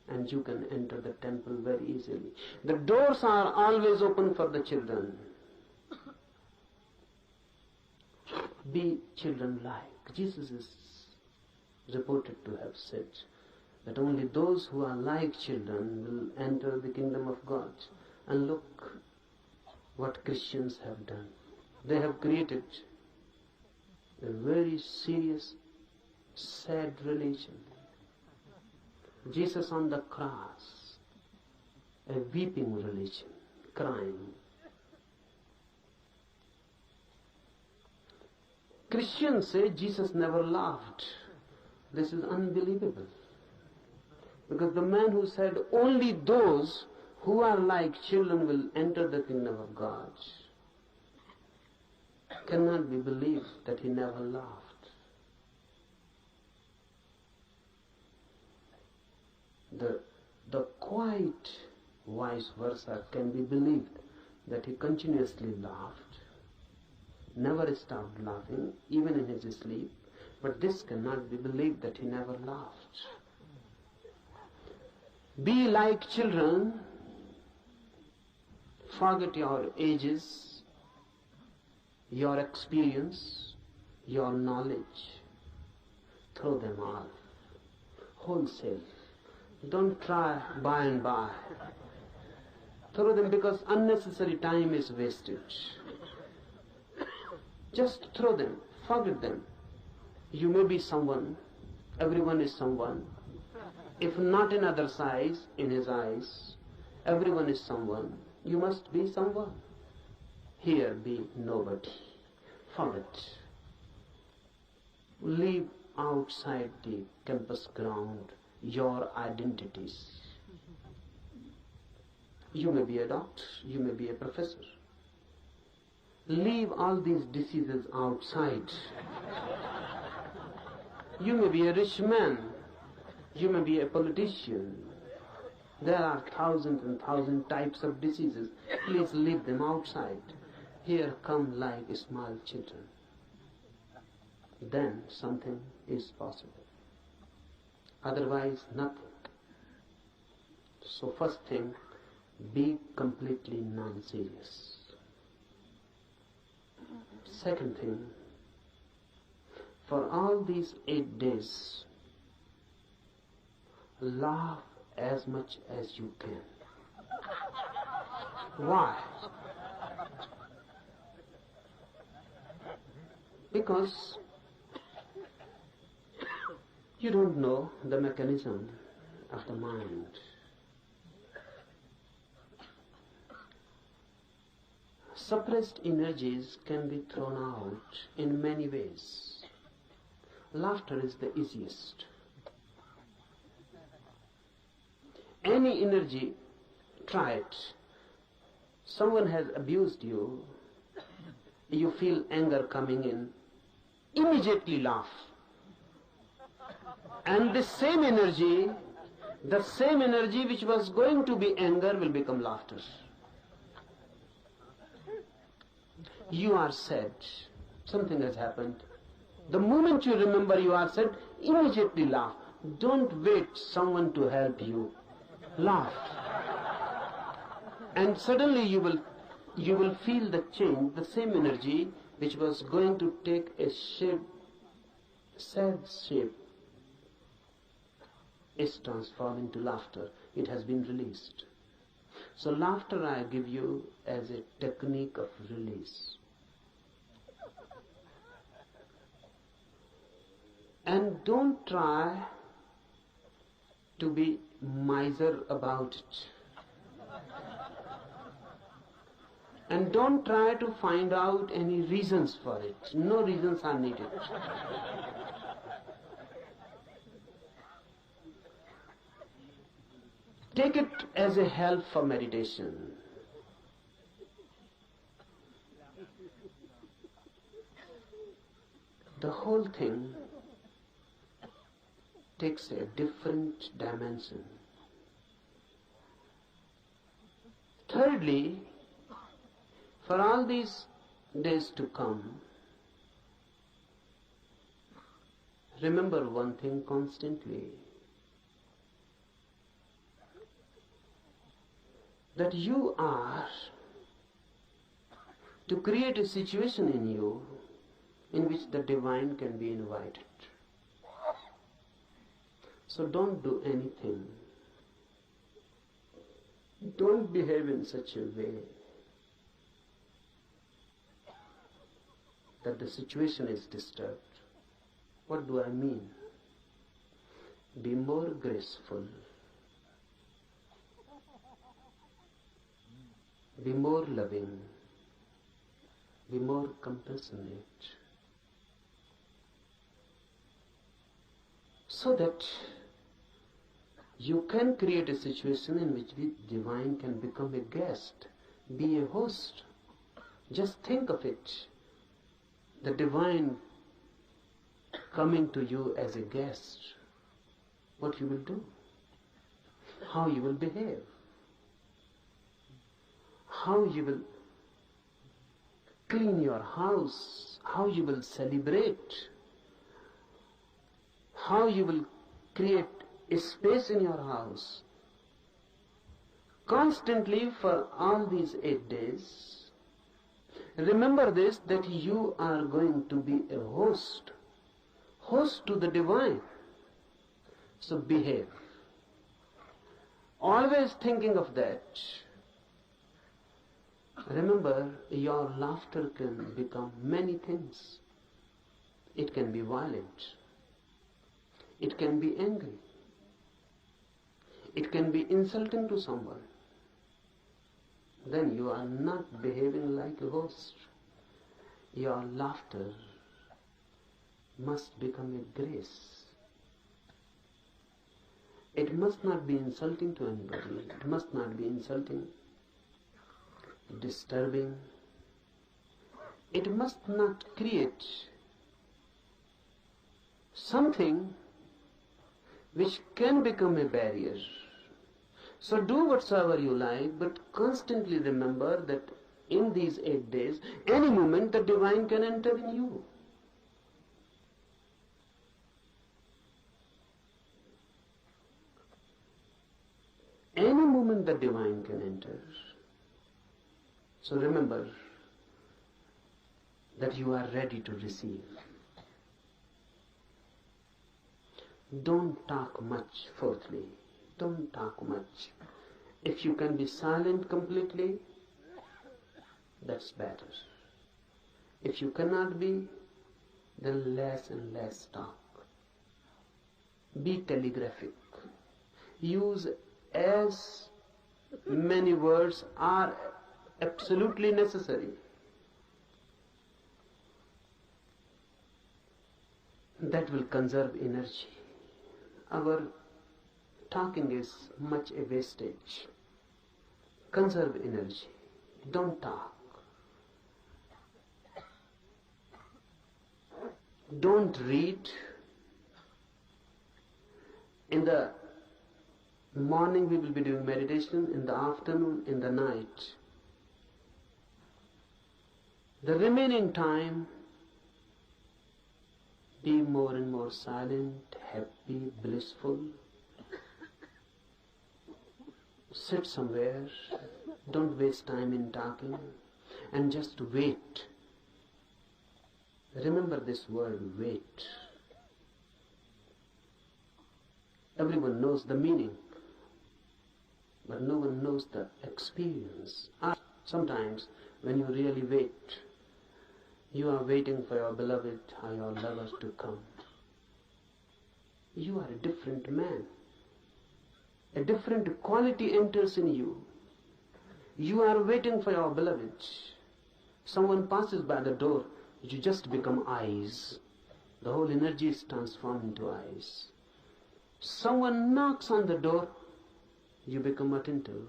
Speaker 1: and you can enter the temple very easily. The doors are always open for the children. Be children-like. Jesus is reported to have said that only those who are like children will enter the kingdom of God. And look what Christians have done. They have created a very serious, sad religion. Jesus on the cross, a weeping religion, crying. Christians say Jesus never laughed. This is unbelievable. Because the man who said only those who are like children will enter the kingdom of God cannot be believed that he never laughed. The quite vice versa can be believed, that he continuously laughed, never stopped laughing, even in his sleep, but this cannot be believed that he never laughed. Be like children, forget your ages, your experience, your knowledge, throw them all, wholesale. Don't try by and by. Throw them, because unnecessary time is wasted. Just throw them, forget them. You may be someone, everyone is someone. If not in other eyes, in his eyes, everyone is someone. You must be someone. Here be nobody. Forget. Leave outside the campus ground your identities. You may be a doctor, you may be a professor. Leave all these diseases outside. You may be a rich man, you may be a politician, There are thousands and thousands types of diseases. Please leave them outside. Here come like small children. Then something is possible. Otherwise, nothing. So first thing, be completely non-serious. Second thing, for all these 8 days, laugh as much as you can. Why? Because you don't know the mechanism of the mind. Suppressed energies can be thrown out in many ways. Laughter is the easiest. Any energy, try it. Someone has abused you, you feel anger coming in, immediately laugh. And the same energy which was going to be anger will become laughter. You are sad, something has happened. The moment you remember you are sad, immediately laugh. Don't wait someone to help you. Laugh. And suddenly you will feel the change, the same energy which was going to take a shape, sad shape, is transformed into laughter. It has been released. So laughter I give you as a technique of release. And don't try to be miser about it. And don't try to find out any reasons for it. No reasons are needed. Take it as a help for meditation. The whole thing takes a different dimension. Thirdly, for all these days to come, remember one thing constantly, that you are to create a situation in you in which the divine can be invited. So don't do anything. Don't behave in such a way that the situation is disturbed. What do I mean? Be more graceful. Be more loving. Be more compassionate. So that you can create a situation in which the divine can become a guest, be a host. Just think of it. The divine coming to you as a guest. What you will do? How you will behave? How you will clean your house? How you will celebrate? How you will create a space in your house. Constantly for all these 8 days, remember this, that you are going to be a host to the divine. So behave. Always thinking of that. Remember, your laughter can become many things. It can be violent. It can be angry. It can be insulting to someone. Then you are not behaving like a host. Your laughter must become a grace. It must not be insulting to anybody. It must not be insulting, disturbing. It must not create something which can become a barrier. So do whatsoever you like, but constantly remember that in these 8 days, any moment the divine can enter in you. Any moment the divine can enter. So remember that you are ready to receive. Don't talk much, fourthly. Don't talk much. If you can be silent completely, that's better. If you cannot be, then less and less talk. Be telegraphic. Use as many words are absolutely necessary. That will conserve energy. Our talking is much a wastage. Conserve energy. Don't talk. Don't read. In the morning we will be doing meditation, in the afternoon, in the night. The remaining time, be more and more silent, happy, blissful. Sit somewhere, don't waste time in talking, and just wait. Remember this word, wait. Everyone knows the meaning, but no one knows the experience. Sometimes when you really wait, you are waiting for your beloved or your lover to come. You are a different man. A different quality enters in you. You are waiting for your beloved. Someone passes by the door, you just become eyes. The whole energy is transformed into eyes. Someone knocks on the door, you become attentive.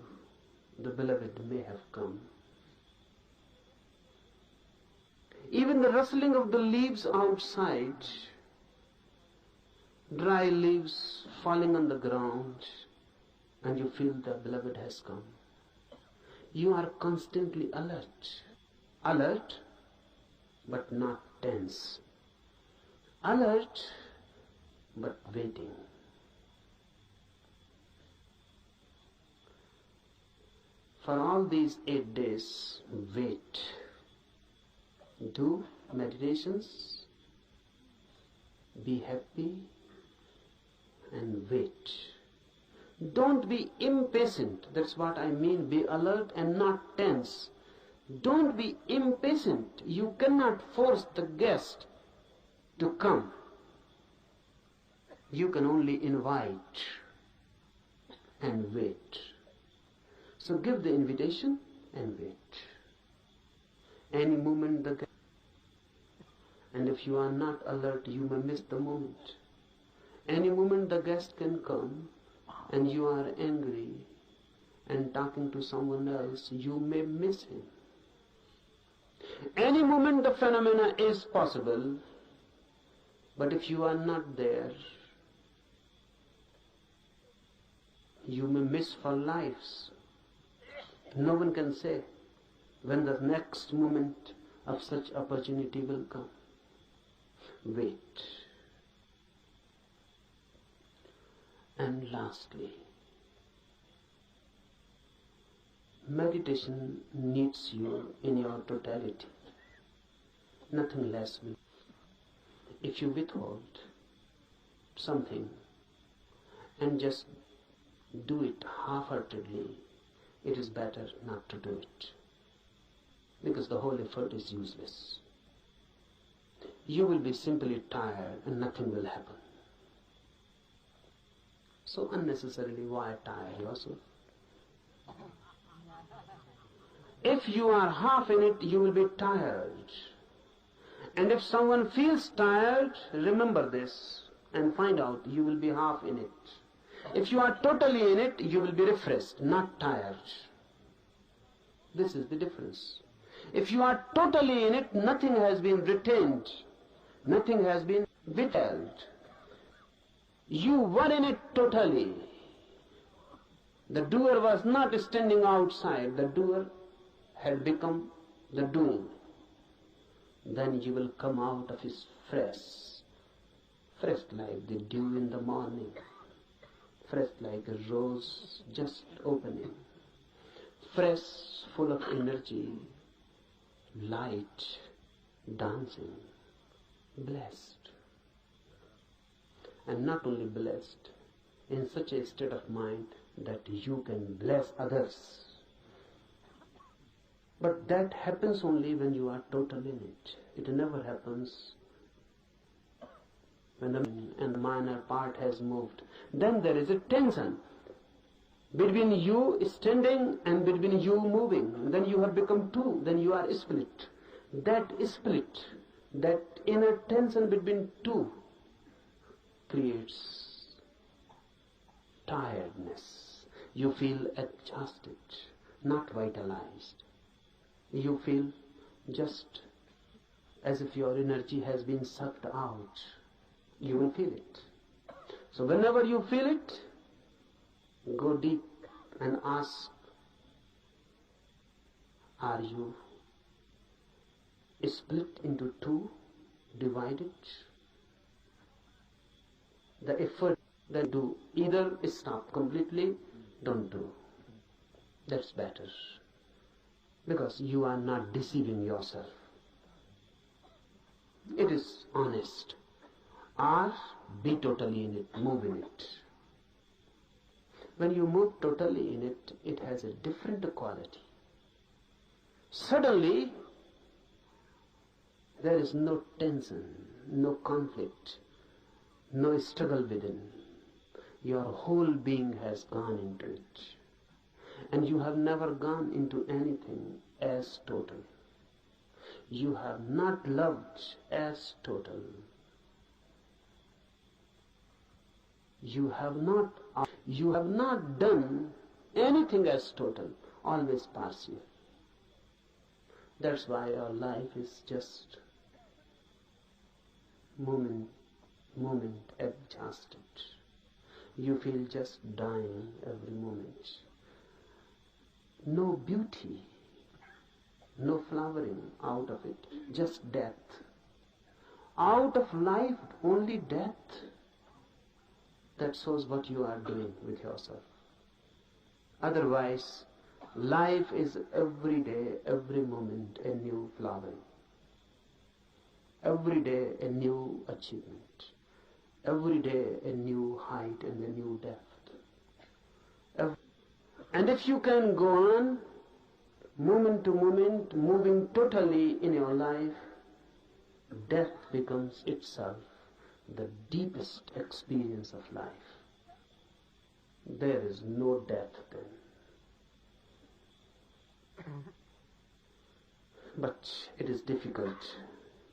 Speaker 1: The beloved may have come. Even the rustling of the leaves outside, dry leaves falling on the ground, and you feel the beloved has come. You are constantly alert. Alert, but not tense. Alert, but waiting. For all these 8 days, wait. Do meditations, be happy, and wait. Don't be impatient. That's what I mean. Be alert and not tense. Don't be impatient. You cannot force the guest to come. You can only invite and wait. So give the invitation and wait. Any moment the guest, and if you are not alert, you may miss the moment. Any moment the guest can come, and you are angry and talking to someone else, you may miss him. Any moment the phenomena is possible, but if you are not there, you may miss for lives. No one can say when the next moment of such opportunity will come. Wait. And lastly, meditation needs you in your totality. Nothing less will. If you withhold something and just do it half-heartedly, it is better not to do it, because the whole effort is useless. You will be simply tired and nothing will happen. So unnecessarily, why tire yourself? If you are half in it, you will be tired. And if someone feels tired, remember this and find out you will be half in it. If you are totally in it, you will be refreshed, not tired. This is the difference. If you are totally in it, nothing has been retained, nothing has been withheld. You were in it totally. The doer was not standing outside, the doer had become the doing. Then you will come out of his fresh like the dew in the morning, fresh like a rose just opening, fresh, full of energy, light, dancing, blessed. And not only blessed, in such a state of mind that you can bless others. But that happens only when you are total in it. It never happens when the minor part has moved. Then there is a tension between you standing and between you moving. Then you have become two. Then you are split. That split, that inner tension between two creates tiredness. You feel exhausted, not vitalized. You feel just as if your energy has been sucked out. You will feel it. So whenever you feel it, go deep and ask, are you split into two, divided? The effort that do, either stop completely, don't do. That's better. Because you are not deceiving yourself. It is honest. Or be totally in it, move in it. When you move totally in it, it has a different quality. Suddenly, there is no tension, no conflict, no struggle within. Your whole being has gone into it. And you have never gone into anything as total. You have not loved as total. You have not done anything as total, always partial. That's why our life is just moment exhausted. You feel just dying every moment. No beauty, no flowering out of it, just death. Out of life, only death. That shows what you are doing with yourself. Otherwise, life is every day, every moment a new flowering. Every day a new achievement. Every day a new height and a new depth. And if you can go on, moment to moment, moving totally in your life, death becomes itself the deepest experience of life. There is no death then. But it is difficult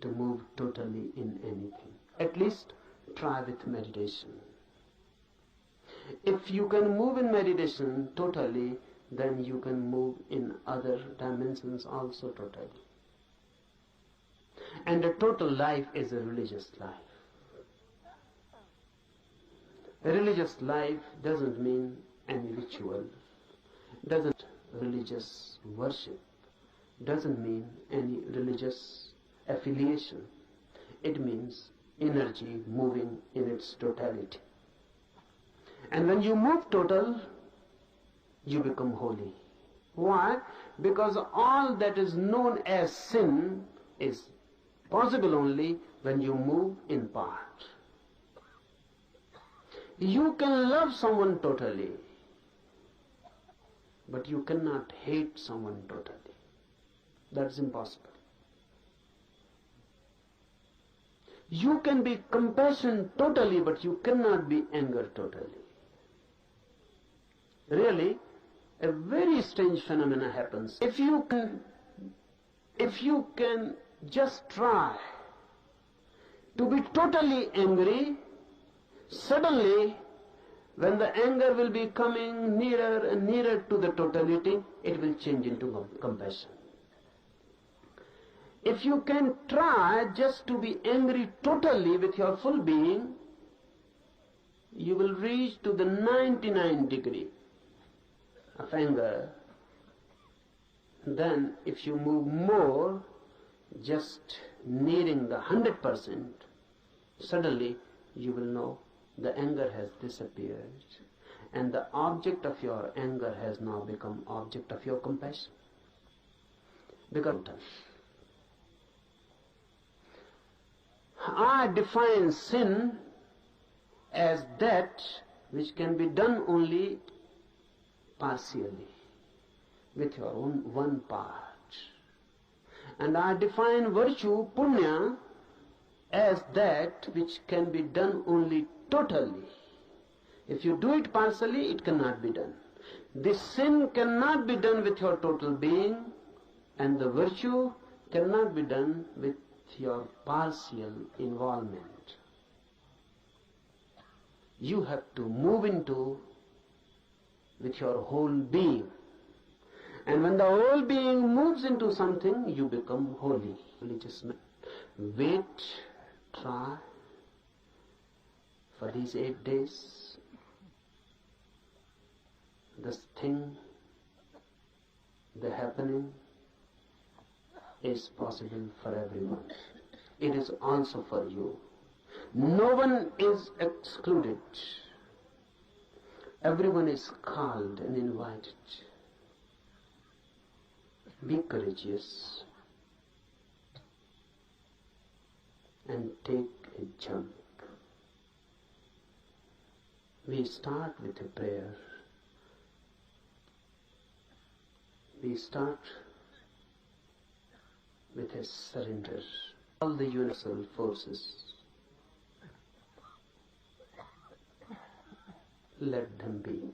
Speaker 1: to move totally in anything. At least try with meditation. If you can move in meditation totally, then you can move in other dimensions also totally. And a total life is a religious life. A religious life doesn't mean any ritual, doesn't religious worship, doesn't mean any religious affiliation. It means energy moving in its totality. And when you move total, you become holy. Why? Because all that is known as sin is possible only when you move in part. You can love someone totally, but you cannot hate someone totally. That's impossible. You can be compassion totally, but you cannot be anger totally. Really, a very strange phenomena happens. If you can just try to be totally angry, suddenly, when the anger will be coming nearer and nearer to the totality, it will change into compassion. If you can try just to be angry totally with your full being, you will reach to the 99 degree. of anger, then if you move more, just nearing the 100%, suddenly you will know the anger has disappeared, and the object of your anger has now become object of your compassion. Because I define sin as that which can be done only partially, with your own one part. And I define virtue, punya, as that which can be done only totally. If you do it partially, it cannot be done. This sin cannot be done with your total being, and the virtue cannot be done with your partial involvement. You have to move into with your whole being. And when the whole being moves into something, you become holy. Religious man. Wait, try for these 8 days. This thing, the happening, is possible for everyone. It is also for you. No one is excluded. Everyone is called and invited. Be courageous and take a jump. We start with a prayer. We start with a surrender. All the universal forces, let them be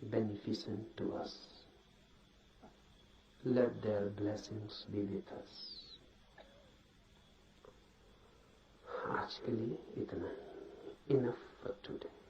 Speaker 1: beneficent to us. Let their blessings be with us. आज के लिए इतना, enough for today.